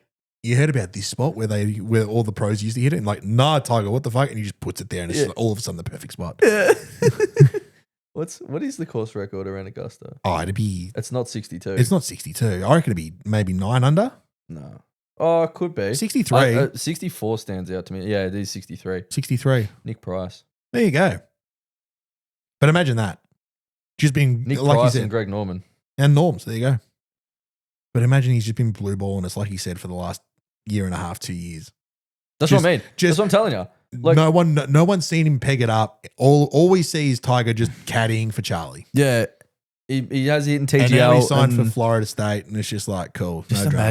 B: you heard about this spot where all the pros used to hit it? And like, nah, Tiger, what the fuck? And he just puts it there and it's just all of a sudden the perfect spot.
C: What is the course record around Augusta?
B: Oh, it'd be,
C: It's not 62.
B: it's not 62. I reckon it'd be maybe 9 under.
C: No. Oh, it could be.
B: 63.
C: 64 stands out to me. Yeah, it is 63.
B: 63.
C: Nick Price.
B: There you go. But imagine that. Just being,
C: Nick
B: like you
C: Price
B: said,
C: and Greg Norman.
B: and Norms. There you go. But imagine he's just been blue balling us, like he said, for the last year and a half, 2 years.
C: That's
B: Just-
C: what I mean.
B: just-
C: That's what I'm telling you. Like-
B: no one's seen him peg it up. All we see is Tiger just caddying for Charlie.
C: Yeah. He has hit in TGL.
B: And now he signed for
C: and
B: Florida State, and it's just like, cool.
C: just
B: no drama.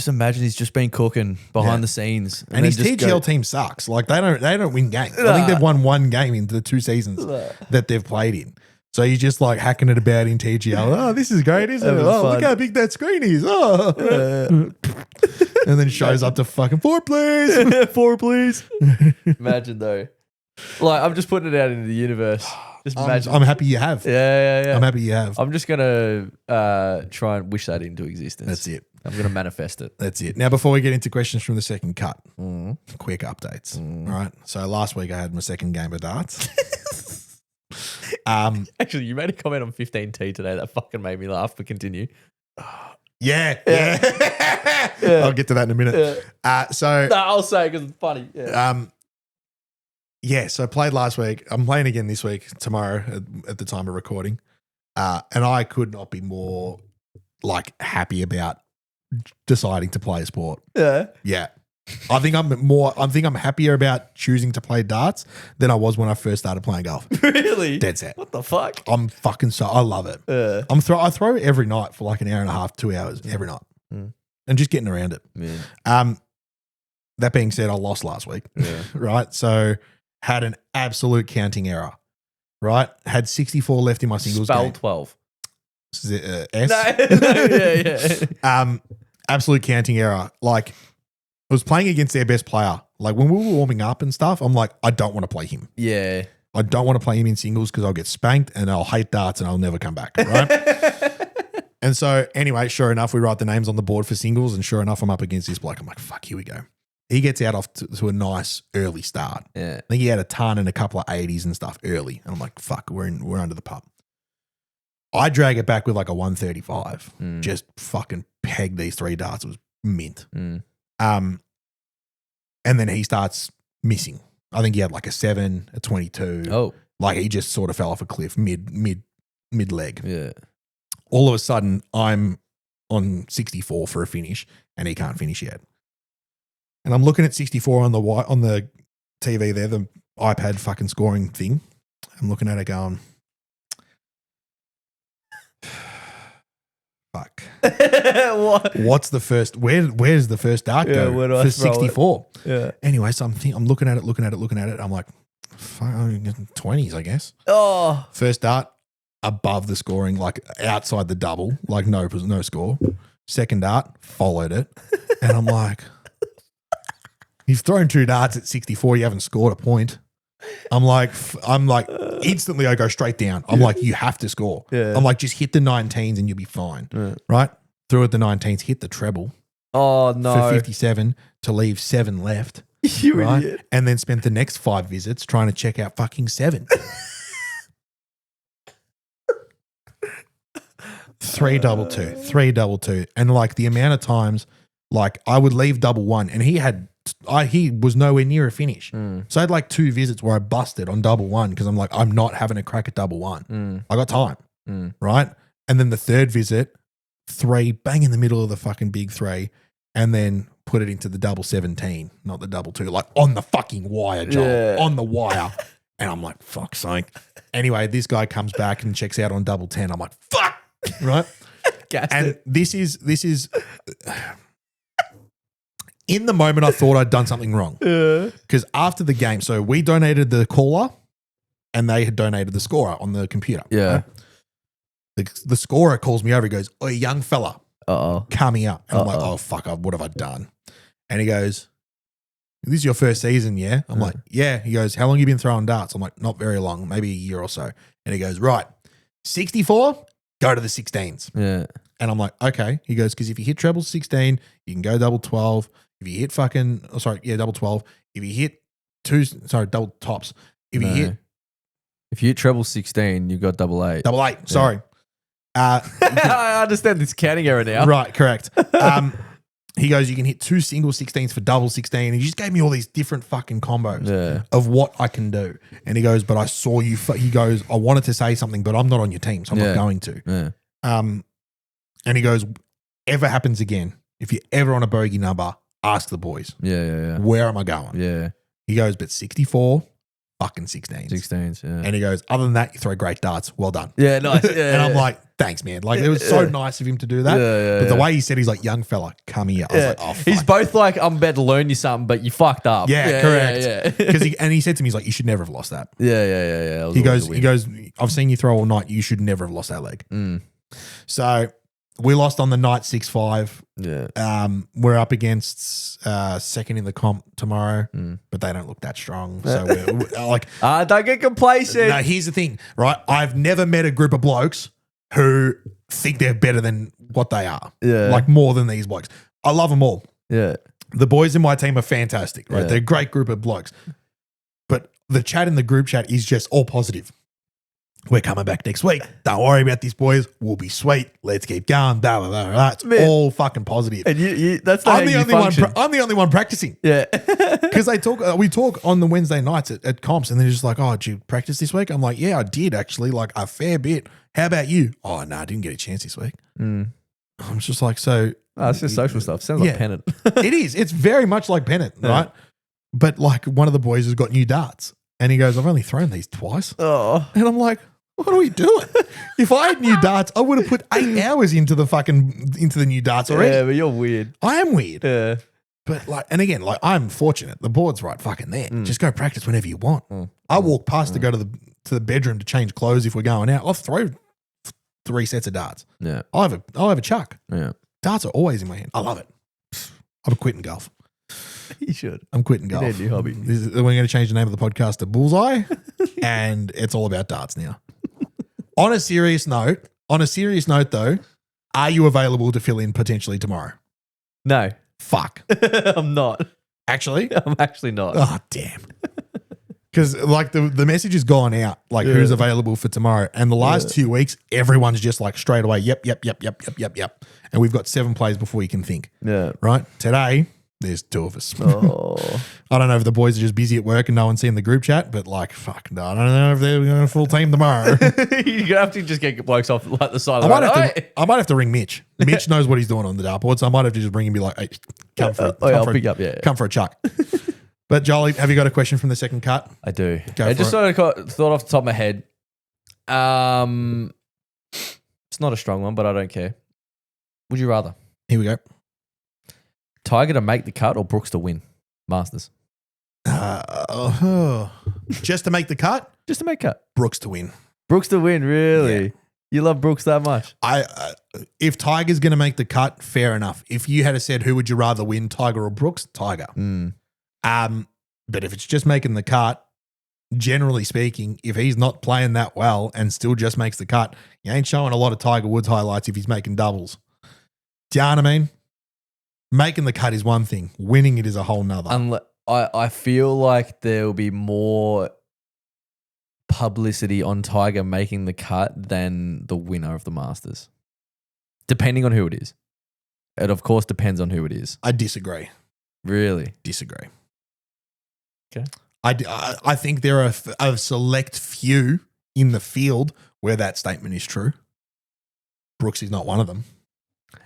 C: imagine he's just been cooking behind
B: Yeah.
C: the scenes.
B: And his
C: then just
B: TGL
C: go-
B: team sucks. Like they don't win games. I think they've won 1 game in the 2 seasons that they've played in. So he's just like hacking it about in TGL. Oh, this is great, isn't it?
C: Having
B: Oh, look
C: fun.
B: how big that screen is. Oh. And then shows up to fucking 4, please.
C: 4, please. Imagine though. Like I'm just putting it out into the universe. Just imagine.
B: I'm happy you have.
C: yeah.
B: I'm happy you have.
C: I'm just gonna try and wish that into existence.
B: That's it.
C: I'm gonna manifest it.
B: That's it. Now, before we get into questions from the second cut,
C: Mm.
B: quick updates. All right. So last week I had my second game of darts.
C: Actually, you made a comment on 15T today that fucking made me laugh. But continue.
B: Yeah. I'll get to that in a minute. So
C: No, I'll say because it's funny. Yeah.
B: So I played last week. I'm playing again this week, tomorrow at the time of recording. And I could not be more like happy about deciding to play a sport.
C: Yeah.
B: Yeah. I think I'm happier about choosing to play darts than I was when I first started playing golf.
C: Really?
B: Dead set.
C: What the fuck?
B: I'm fucking I love it. I throw it every night for like an hour and a half, 2 hours every night.
C: Mm.
B: And just getting around it.
C: Man.
B: That being said, I lost last week.
C: Yeah.
B: Right? So had an absolute counting error. Right? Had 64 left in my singles
C: Spell
B: game.
C: 12.
B: S?
C: Yeah.
B: Absolute counting error. Like I was playing against their best player. Like when we were warming up and stuff, I'm like, I don't want to play him.
C: Yeah.
B: I don't want to play him in singles because I'll get spanked and I'll hate darts and I'll never come back. Right? And so anyway, sure enough, we write the names on the board for singles and sure enough, I'm up against this bloke. I'm like, fuck, here we go. He gets out off to a nice early start.
C: Yeah.
B: I think he had a ton and a couple of 80s and stuff early. And I'm like, fuck, we're under the pump. I drag it back with like a 135. Just fucking peg these 3 darts. It was mint. And then he starts missing. I think he had like a 7, a 22.
C: Oh,
B: Like he just sort of fell off a cliff mid leg.
C: yeah.
B: All of a sudden, I'm on 64 for a finish, and he can't finish yet. And I'm looking at 64 on the TV there, the iPad fucking scoring thing. I'm looking at it going, fuck.
C: What?
B: What's the first? Where's the first dart go
C: where do I
B: for
C: throw it?
B: 64?
C: Yeah.
B: Anyway, so I'm looking at it. I'm like, fuck, 20s, I guess.
C: Oh.
B: First dart above the scoring, like outside the double, like no score. Second dart followed it, and I'm like, you've thrown 2 darts at 64, you haven't scored a point. I'm like, instantly I go straight down. I'm like, you have to score.
C: Yeah.
B: I'm like, just hit the 19s and you'll be fine. Right? Threw at the 19s, hit the treble
C: Oh, no.
B: for 57 to leave 7 left.
C: You
B: Right?
C: idiot.
B: And then spent the next 5 visits trying to check out fucking 7. 3 double 2, 3 double 2. And like the amount of times, like I would leave double 1 and he was nowhere near a finish. So I had like 2 visits where I busted on double 1 because I'm like, I'm not having a crack at double 1. I got time. Right? And then the third visit, 3, bang in the middle of the fucking big 3, and then put it into the double 17, not the double 2, like on the fucking wire, Joel,
C: Yeah.
B: on the wire. And I'm like, fuck's sake. Anyway, this guy comes back and checks out on double 10. I'm like, fuck. Right?
C: Gassed
B: And
C: it.
B: this is in the moment I thought I'd done something wrong. Because after the game, so we donated the caller and they had donated the scorer on the computer.
C: Yeah.
B: right? The scorer calls me over. He goes, "Oh, young fella,
C: Uh-oh.
B: come here." And I'm like, "Oh, fuck, what have I done?" And he goes, "This is your first season, yeah?" I'm like, "Yeah." He goes, "How long you been throwing darts?" I'm like, "Not very long, maybe a year or so." And he goes, "Right, 64, go to the 16s."
C: Yeah.
B: And I'm like, "Okay." He goes, "Because if you hit treble 16, you can go double 12. If you hit double 12. If you hit double tops. If you
C: No.
B: hit
C: If you hit treble 16, you got double 8.
B: double 8, sorry."
C: I understand this counting error now.
B: Right, correct. He goes, "You can hit 2 single 16s for double 16." And he just gave me all these different fucking combos
C: Yeah.
B: of what I can do. And he goes, "But I saw you." He goes, "I wanted to say something, but I'm not on your team, so I'm
C: Yeah.
B: not going to."
C: Yeah.
B: And he goes, "Ever happens again, if you're ever on a bogey number, ask the boys,
C: Yeah.
B: where am I going?"
C: Yeah.
B: He goes, "But 64, fucking 16s."
C: 16s. Yeah.
B: And he goes, "Other than that, you throw great darts. Well done."
C: Yeah. Nice. Yeah,
B: And I'm
C: yeah.
B: like, "Thanks, man." Like, it was so nice of him to do that.
C: Yeah,
B: But the
C: yeah.
B: way he said, he's like, "Young fella, come here." I was like, "Oh, fuck."
C: He's both like, I'm about to learn you something, but you fucked up.
B: Yeah, correct.
C: Yeah.
B: Because he said to me, he's like, "You should never have lost that."
C: Yeah. That was always a
B: He
C: win.
B: goes, "I've seen you throw all night. You should never have lost that leg."
C: Mm.
B: So we lost on the night 6-5.
C: Yeah.
B: We're up against second in the comp tomorrow, but they don't look that strong. So we're like,
C: Don't get complacent.
B: no, here's the thing, right? I've never met a group of blokes who think they're better than what they are.
C: Yeah.
B: Like more than these blokes. I love them all.
C: Yeah.
B: The boys in my team are fantastic, right?
C: Yeah.
B: They're a great group of blokes. But the chat in the group chat is just all positive. "We're coming back next week. Don't worry about this, boys. We'll be sweet. Let's keep going." Blah, blah, blah, blah. It's
C: Man.
B: all fucking positive.
C: And you that's not
B: I'm the only one. I'm the only one practicing
C: Yeah.
B: because we talk on the Wednesday nights at comps, and they're just like, "Oh, did you practice this week?" I'm like, "Yeah, I did actually, like a fair bit. How about you?" "Oh, no, I didn't get a chance this week." I'm just like, so
C: It's just social stuff. Sounds
B: Yeah.
C: like pennant.
B: it is. It's very much like pennant, right? But like one of the boys has got new darts, and he goes, "I've only thrown these twice,"
C: Oh.
B: and I'm like, "What are we doing? If I had new darts, I would have put 8 hours into the new darts already."
C: Yeah, but you're weird.
B: I am weird.
C: Yeah.
B: But like, and again, like I'm fortunate. The board's right fucking there. Just go practice whenever you want. I walk past to go to the bedroom to change clothes if we're going out. I'll throw 3 sets of darts.
C: Yeah.
B: I'll have a chuck.
C: Yeah.
B: Darts are always in my hand. I love it. I'm quitting golf.
C: You should.
B: I'm quitting golf.
C: need a new hobby.
B: We're going to change the name of the podcast to Bullseye, and it's all about darts now. On a serious note, though, are you available to fill in potentially tomorrow?
C: No.
B: Fuck.
C: I'm not.
B: Actually?
C: I'm actually not.
B: Oh, damn. Because like the message has gone out, like who's available for tomorrow. And the last 2 weeks, everyone's just like straight away, yep. And we've got 7 plays before you can think.
C: Yeah.
B: Right? Today, There's two of us.
C: Oh.
B: I don't know if the boys are just busy at work and no one's seen the group chat, but like, fuck, no, I don't know if they're going to full team tomorrow.
C: You're gonna have to just get blokes off like the side of
B: I
C: the
B: might,
C: road.
B: have to, I might have to ring Mitch. Mitch knows what he's doing on the dartboard, so I might have to just ring him and be like, hey, come for come for a chuck. But Jolie, have you got a question from the second cut?
C: I do.
B: Go
C: I
B: for
C: just
B: it.
C: sort of thought off the top of my head. It's not a strong one, but I don't care. Would you rather
B: Here we go.
C: Tiger to make the cut or Brooks to win Masters?
B: Just to make the cut,
C: Just to make cut.
B: Brooks to win.
C: Brooks to win, really?
B: Yeah.
C: You love Brooks that much?
B: If Tiger's going to make the cut, fair enough. If you had said who would you rather win, Tiger or Brooks, Tiger. But if it's just making the cut, generally speaking, if he's not playing that well and still just makes the cut, you ain't showing a lot of Tiger Woods highlights if he's making doubles. Do you know what I mean? Making the cut is one thing. Winning it is a whole nother.
C: I feel like there will be more publicity on Tiger making the cut than the winner of the Masters, depending on who it is. It, of course, depends on who it is.
B: I disagree.
C: Really?
B: Disagree.
C: Okay.
B: I think there are a select few in the field where that statement is true. Brooks is not one of them.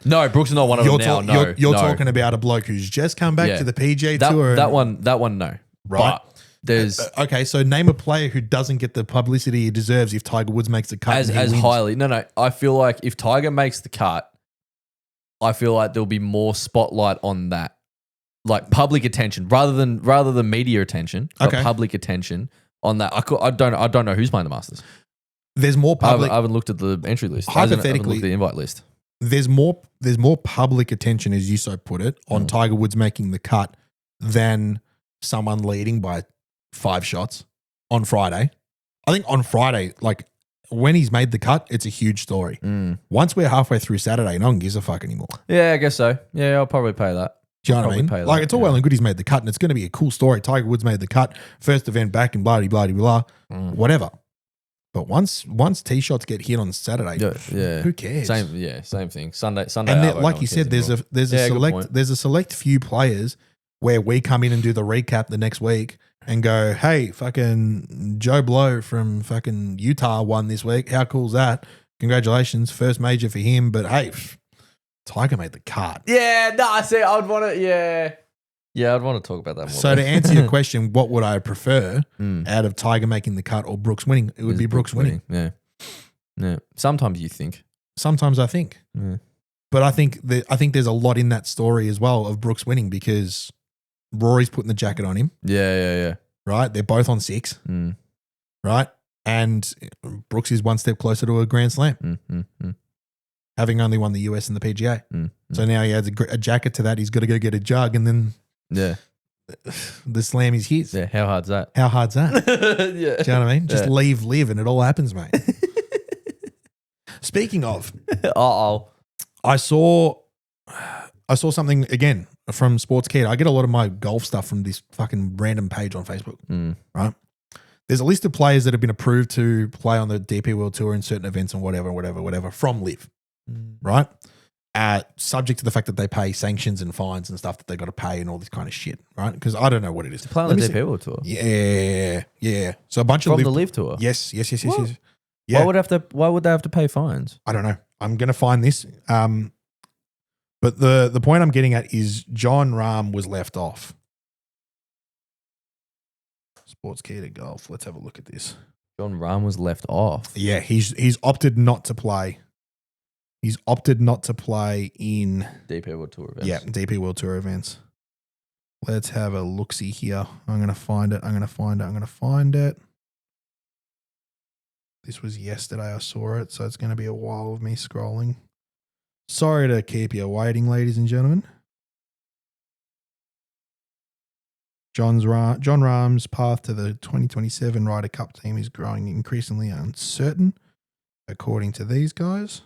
C: No, Brooks is not one of them now. No,
B: you're
C: no.
B: talking about a bloke who's just come back to the PGA Tour.
C: That one, no.
B: Right.
C: But there's
B: okay, so name a player who doesn't get the publicity he deserves if Tiger Woods makes the cut.
C: as
B: wins.
C: highly. No. I feel like if Tiger makes the cut, I feel like there'll be more spotlight on that, like public attention rather than media attention, but public attention on that. I don't know who's playing the Masters.
B: There's more public.
C: I haven't looked at the entry list.
B: Hypothetically,
C: I haven't looked at the invite list.
B: There's more public attention, as you so put it, on Tiger Woods making the cut than someone leading by 5 shots on Friday. I think on Friday, like when he's made the cut, it's a huge story. Once we're halfway through Saturday, no one gives a fuck anymore.
C: Yeah, I guess so. Yeah, I'll probably pay that.
B: Do you know what I mean? Like it's all well and good he's made the cut, and it's going to be a cool story. Tiger Woods made the cut, first event back, and blah blah blah, whatever. But once tee shots get hit on Saturday, who cares?
C: Same thing. Sunday.
B: And like you said, there's a select few players where we come in and do the recap the next week and go, hey, fucking Joe Blow from fucking Utah won this week. How cool is that? Congratulations, first major for him. But hey, Tiger made the cut.
C: Yeah, no, I see. I would want to. Yeah, I'd want to talk about that more.
B: So to answer your question, what would I prefer out of Tiger making the cut or Brooks winning? It would be Brooks winning.
C: Yeah. Sometimes you think.
B: Sometimes I think.
C: Yeah.
B: But I think there's a lot in that story as well of Brooks winning because Rory's putting the jacket on him.
C: Yeah.
B: Right? They're both on 6. Right? And Brooks is one step closer to a Grand Slam. Having only won the US and the PGA. So now he adds a jacket to that. He's got to go get a jug and then the slam is his.
C: Yeah, how hard's that?
B: How hard's that?
C: Yeah.
B: Do you know what I mean? Just live and it all happens, mate. Speaking of, I saw something again from Sports Kid. I get a lot of my golf stuff from this fucking random page on Facebook, right? There's a list of players that have been approved to play on the DP World Tour in certain events and whatever from Live, right? Subject to the fact that they pay sanctions and fines and stuff that they got to pay and all this kind of shit, right? Because I don't know what it is.
C: To play on the DP World Tour?
B: Yeah. So a bunch of
C: the Live Tour?
B: Yes.
C: What?
B: Yeah.
C: Why would they have to pay fines?
B: I don't know. I'm going to find this. But the point I'm getting at is John Rahm was left off. Sports Key to golf. Let's have a look at this.
C: John Rahm was left off.
B: Yeah, he's opted not to play. He's opted not to play in
C: DP World Tour events.
B: Yeah, DP World Tour events. Let's have a look-see here. I'm going to find it. This was yesterday I saw it, so it's going to be a while of me scrolling. Sorry to keep you waiting, ladies and gentlemen. John Rahm's path to the 2027 Ryder Cup team is growing increasingly uncertain, according to these guys.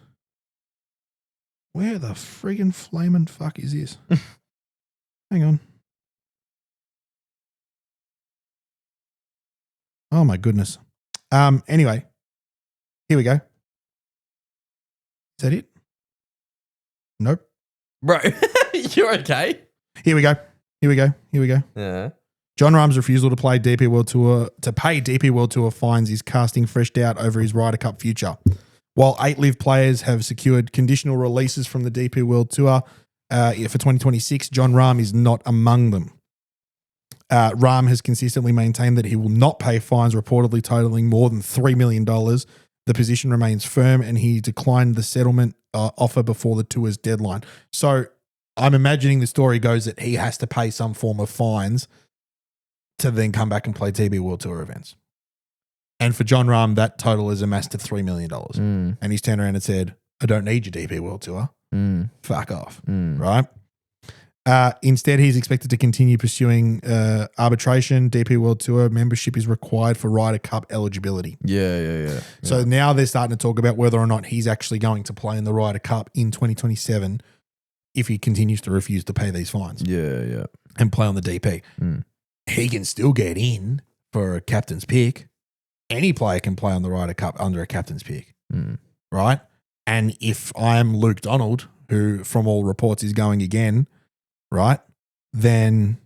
B: Where the friggin' flaming fuck is this? Hang on. Oh my goodness. Anyway, here we go. Is that it? Nope.
C: Bro, you're okay?
B: Here we go. Here we go.
C: Yeah.
B: John Rahm's refusal to pay DP World Tour fines is casting fresh doubt over his Ryder Cup future. While 8 live players have secured conditional releases from the DP World Tour for 2026, John Rahm is not among them. Rahm has consistently maintained that he will not pay fines reportedly totaling more than $3 million. The position remains firm, and he declined the settlement offer before the tour's deadline. So I'm imagining the story goes that he has to pay some form of fines to then come back and play TB World Tour events. And for John Rahm, that total is amassed to $3 million. And he's turned around and said, I don't need your DP World Tour. Fuck off. Right? Instead, he's expected to continue pursuing arbitration. DP World Tour membership is required for Ryder Cup eligibility.
C: Yeah.
B: So now they're starting to talk about whether or not he's actually going to play in the Ryder Cup in 2027 if he continues to refuse to pay these fines.
C: Yeah.
B: And play on the DP. He can still get in for a captain's pick. Any player can play on the Ryder Cup under a captain's pick. Right? And if I'm Luke Donald, who from all reports is going again, right, then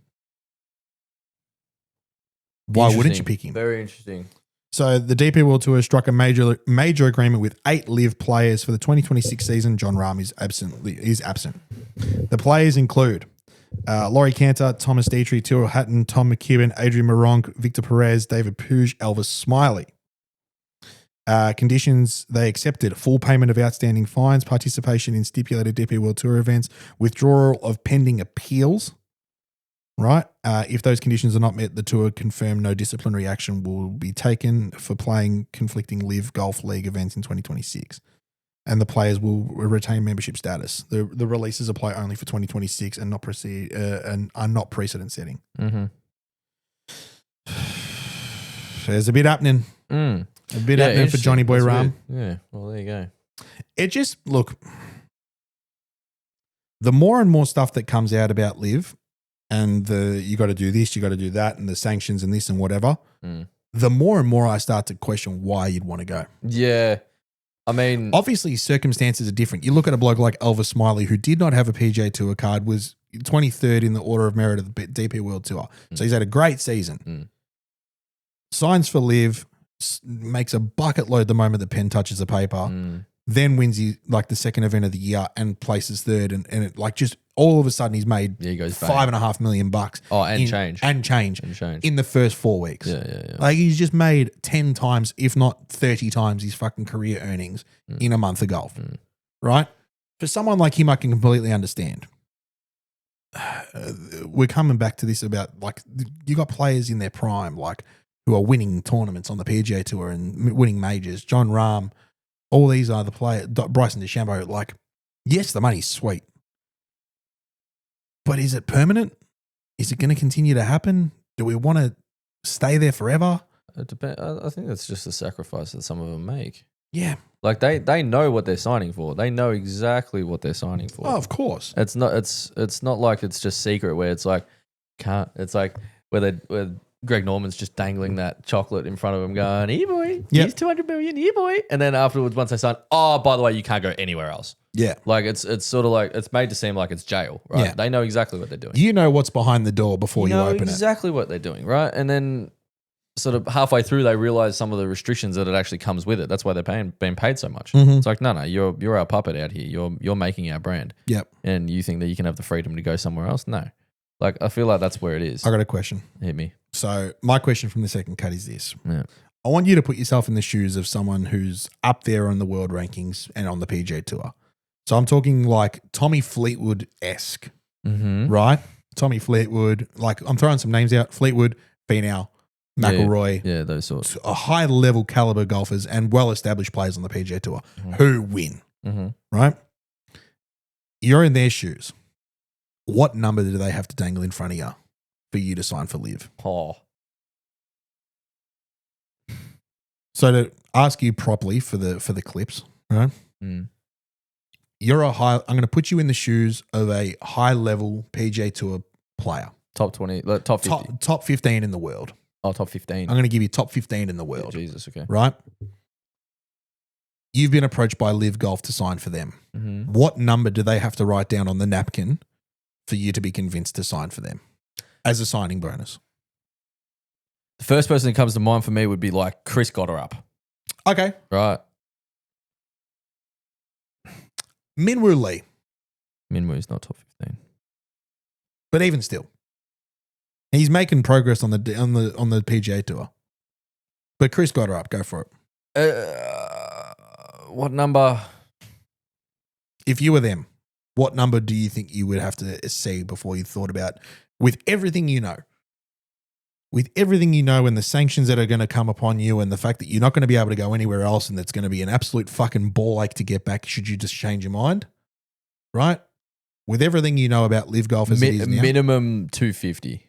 B: why wouldn't you pick him?
C: Very interesting.
B: So the DP World Tour struck a major agreement with 8 live players for the 2026 season. John Rahm is absent. The players include Laurie Cantor, Thomas Dietrich, Tyrrell Hatton, Tom McKibben, Adrian Moronk, Victor Perez, David Puig, Elvis Smiley. Conditions they accepted: full payment of outstanding fines, participation in stipulated DP World Tour events, withdrawal of pending appeals. Right? If those conditions are not met, the tour confirmed no disciplinary action will be taken for playing conflicting Live Golf League events in 2026. And the players will retain membership status. The releases apply only for 2026 and are not precedent setting. There's a bit happening. A bit happening for Johnny Boy Rahm.
C: Yeah, well, there you go.
B: It just, look, the more and more stuff that comes out about Live and you got to do this, you got to do that, and the sanctions and this and whatever, the more and more I start to question why you'd want to go.
C: Yeah. I mean,
B: obviously circumstances are different. You look at a bloke like Elvis Smiley, who did not have a PGA Tour card, was 23rd in the order of merit of the DP World Tour. So he's had a great season. Signs for Live, makes a bucket load the moment the pen touches the paper, then wins the second event of the year and places third, and it like just all of a sudden he's made $5.5 million bucks.
C: Oh, and change
B: in the first 4 weeks.
C: Yeah.
B: Like he's just made 10 times, if not 30 times, his fucking career earnings in a month of golf. Right? For someone like him, I can completely understand. We're coming back to this about like you got players in their prime, like who are winning tournaments on the PGA Tour and winning majors. John Rahm, all these are the players. Bryson DeChambeau. Like, yes, the money's sweet. But is it permanent? Is it going to continue to happen? Do we want to stay there forever?
C: It depends. I think that's just the sacrifice that some of them make.
B: Yeah.
C: Like they know what they're signing for. They know exactly what they're signing for.
B: Oh, of course.
C: It's not like it's just secret where it's like can't. It's like where Greg Norman's just dangling that chocolate in front of him, going, "Here, boy, here's 200 million, here, boy." And then afterwards, once they sign, oh, by the way, you can't go anywhere else.
B: Yeah.
C: Like it's sort of like it's made to seem like it's jail, right?
B: Yeah.
C: They know exactly what they're doing.
B: You know what's behind the door before you open
C: exactly what they're doing, right? And then sort of halfway through, they realize some of the restrictions that it actually comes with it. That's why they're being paid so much. It's like, no, you're our puppet out here. You're making our brand.
B: Yep.
C: And you think that you can have the freedom to go somewhere else? No. Like I feel like that's where it is.
B: I got a question.
C: Hit me.
B: So my question from the second cut is this.
C: Yeah.
B: I want you to put yourself in the shoes of someone who's up there on the world rankings and on the PGA Tour. So I'm talking like Tommy Fleetwood-esque, right? Tommy Fleetwood, like I'm throwing some names out. Fleetwood, Finau, McIlroy.
C: Yeah, those sorts.
B: A high-level caliber golfers and well-established players on the PGA Tour who win, right? You're in their shoes. What number do they have to dangle in front of you for you to sign for Live?
C: Oh.
B: So to ask you properly for the clips, right? You're I'm going to put you in the shoes of a high-level PGA Tour player.
C: Top 20, top 50.
B: Top 15 in the world.
C: Oh, top 15.
B: I'm going to give you top 15 in the world.
C: Yeah, Jesus, okay.
B: Right? You've been approached by Live Golf to sign for them. What number do they have to write down on the napkin for you to be convinced to sign for them? as a signing bonus?
C: The first person that comes to mind for me would be like Chris Gotterup.
B: Okay.
C: Right.
B: Minwoo Lee.
C: Minwoo's not top 15.
B: But even still, he's making progress on the PGA Tour. But Chris Gotterup, go for it.
C: What number?
B: If you were them, what number do you think you would have to see before you thought about, with everything you know? With everything you know and the sanctions that are going to come upon you and the fact that you're not going to be able to go anywhere else and it's going to be an absolute fucking ball ache to get back should you just change your mind, right? With everything you know about live golf as it is now.
C: Minimum 250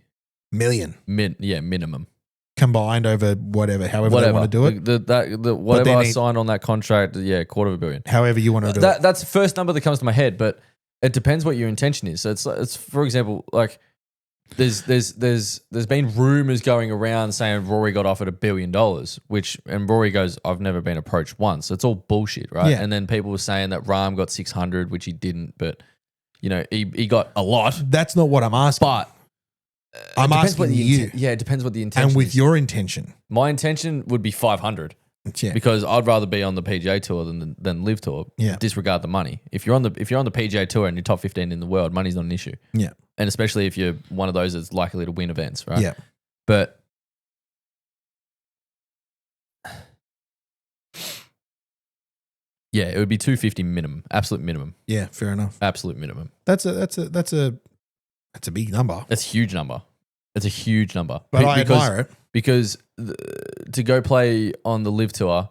B: million.
C: Minimum.
B: Combined over whatever they want to do it.
C: Whatever I signed on that contract, $250 million.
B: However you want to do it.
C: That's the first number that comes to my head, but it depends what your intention is. So it's for example, like there's been rumors going around saying Rory got offered $1 billion, and Rory goes, I've never been approached once. It's all bullshit, right?
B: Yeah.
C: And then people were saying that Rahm got 600, which he didn't, but he got a lot.
B: That's not what I'm asking.
C: But
B: I'm asking you.
C: It depends what the intention
B: and with
C: is.
B: your intention.
C: My intention would be 500.
B: Yeah.
C: Because I'd rather be on the PGA Tour than Live Tour.
B: Yeah.
C: Disregard the money. If you're on the PGA Tour and you're top 15 in the world, money's not an issue.
B: Yeah.
C: And especially if you're one of those that's likely to win events, right?
B: Yeah.
C: But yeah, it would be 250 minimum, absolute minimum.
B: Yeah, fair enough.
C: Absolute minimum.
B: That's a big number.
C: That's a huge number. It's a huge number.
B: But I admire it.
C: Because to go play on the Live Tour,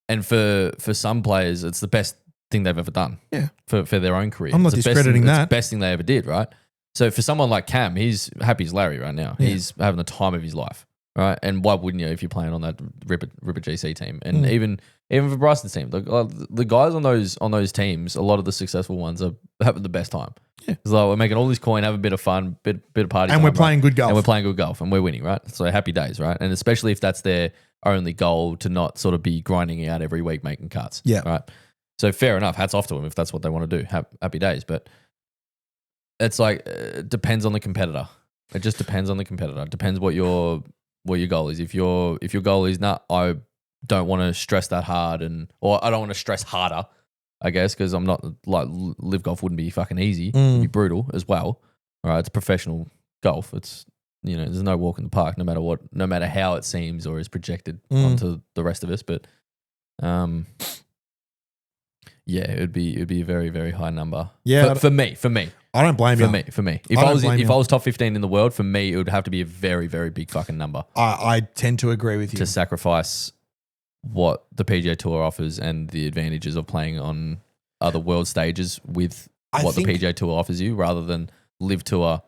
C: and for some players, it's the best thing they've ever done.
B: Yeah.
C: For their own career.
B: I'm not discrediting that.
C: It's the best thing they ever did, right? So for someone like Cam, he's happy as Larry right now.
B: Yeah.
C: He's having the time of his life, right? And why wouldn't you if you're playing on that Ripper GC team? And even for Bryson's team, the guys on those teams, a lot of the successful ones are having the best time.
B: Yeah.
C: It's like we're making all this coin, have a bit of fun, bit of party,
B: and
C: time,
B: we're playing good golf.
C: And we're playing good golf, and we're winning, right? So happy days, right? And especially if that's their only goal, to not sort of be grinding out every week making cuts.
B: Yeah.
C: Right. So fair enough. Hats off to them if that's what they want to do. Happy days. But it's like it depends on the competitor. It just depends on the competitor. It depends what your goal is. If your goal is I don't want to stress that hard, or I don't want to stress harder, I guess, because I'm not like live golf wouldn't be fucking easy. It'd be brutal as well. All right, it's professional golf. It's there's no walk in the park, no matter how it seems or is projected onto the rest of us. But yeah, it'd be a very, very high number.
B: Yeah,
C: for me.
B: I don't blame you.
C: For me. If I was top 15 in the world, for me, it would have to be a very, very big fucking number.
B: I tend to agree with you.
C: To sacrifice what the PGA Tour offers and the advantages of playing on other world stages with the PGA Tour offers you, rather than Live Tour.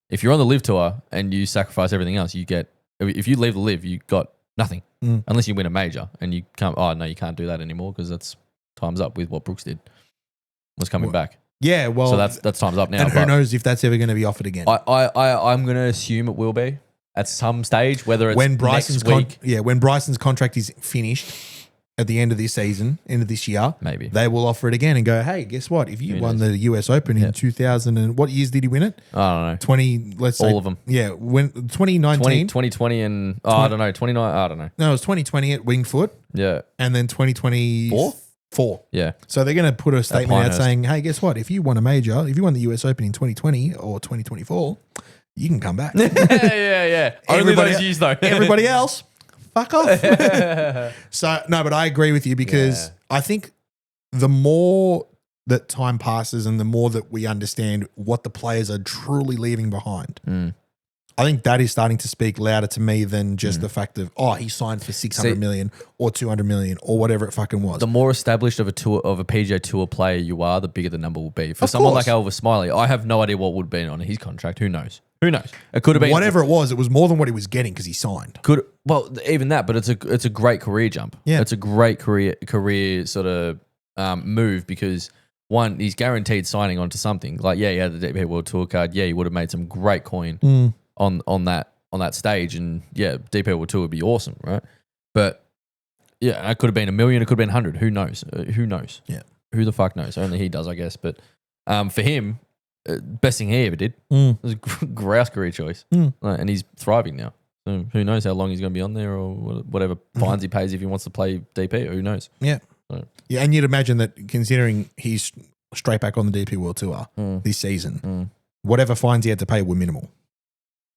C: If you're on the Live Tour and you sacrifice everything else, if you leave the Live, you got nothing. Unless you win a major, and you can't. Oh no, you can't do that anymore because that's time's up with what Brooks did. Was coming back.
B: Yeah, well,
C: so that's time's up now.
B: And who knows if that's ever going to be offered again?
C: I'm going to assume it will be at some stage, whether it's
B: when Bryson's
C: next week.
B: When Bryson's contract is finished at the end of this season, end of this year,
C: maybe
B: they will offer it again and go, hey, guess what? If you won the US Open in 2000 and what years did he win it?
C: I don't know.
B: 20, let's say
C: all of them.
B: Yeah, when 2019,
C: 2020, and I don't know, 29. I don't know.
B: No, it was 2020 at Winged Foot.
C: Yeah,
B: and then 2024.
C: Yeah.
B: So they're going to put a statement out saying, hey, guess what? If you won if you won the US Open in 2020 or 2024, you can come back.
C: yeah. Only those years, though.
B: Everybody else, fuck off. So, no, but I agree with you because I think the more that time passes and the more that we understand what the players are truly leaving behind, I think that is starting to speak louder to me than just the fact of, he signed for 600 million or 200 million or whatever it fucking was.
C: The more established of a PGA Tour player you are, the bigger the number will be. For someone like Elvis Smiley, I have no idea what would be on his contract. Who knows? It could have been
B: whatever it was more than what he was getting because he signed.
C: Even that, but it's a great career jump.
B: Yeah.
C: It's a great career sort of move because one, he's guaranteed signing onto something. Like, he had the DP World Tour card. Yeah, he would have made some great coin on that stage, and DP World Tour would be awesome, right? But it could have been $1 million, it could have been 100. Who knows? Who knows?
B: Yeah.
C: Who the fuck knows? Only he does, I guess. But for him, best thing he ever did. It was a grouse career choice. And he's thriving now. So who knows how long he's going to be on there or whatever fines he pays if he wants to play DP. Who knows?
B: Yeah.
C: So.
B: Yeah, and you'd imagine that considering he's straight back on the DP World Tour this season, whatever fines he had to pay were minimal.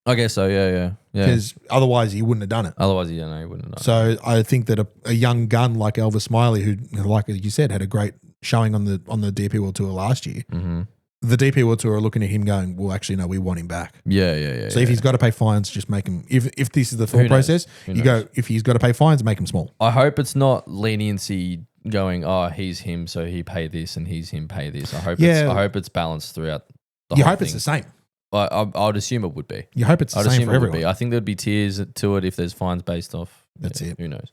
C: I guess so, yeah.
B: Because otherwise he wouldn't have done it.
C: Otherwise, he wouldn't have done it.
B: So I think that a young gun like Elvis Smiley, who, like you said, had a great showing on the DP World Tour last year, the DP World Tour are looking at him going, well, actually, no, we want him back.
C: Yeah.
B: So if he's got to pay fines, just make him, if this is the thought process, you go, if he's got to pay fines, make him small.
C: I hope it's not leniency going, oh, he's him, so he pay this and he's him, pay this. I hope it's balanced throughout the whole
B: hope
C: thing.
B: it's the same.
C: I would assume it would be.
B: You hope it's the same for everyone.
C: I think there'd be tiers to it if there's fines based off.
B: That's it.
C: Who knows?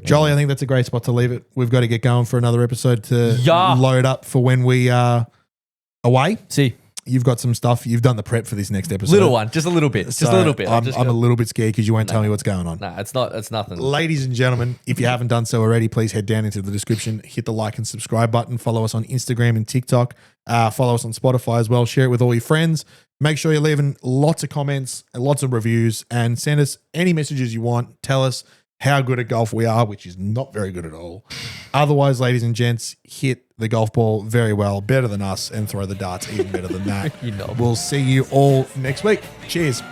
B: Jolly, I think that's a great spot to leave it. We've got to get going for another episode to load up for when we are away.
C: See.
B: You've got some stuff. You've done the prep for this next episode.
C: Little one, just a little bit. Just a little bit.
B: I'm a little bit scared because you won't tell me what's going on.
C: No, it's not. It's nothing.
B: Ladies and gentlemen, if you haven't done so already, please head down into the description, hit the like and subscribe button. Follow us on Instagram and TikTok. Follow us on Spotify as well. Share it with all your friends. Make sure you're leaving lots of comments and lots of reviews and send us any messages you want. Tell us how good at golf we are, which is not very good at all. Otherwise, ladies and gents, hit the golf ball very well, better than us, and throw the darts even better than that. We'll see you all next week. Cheers.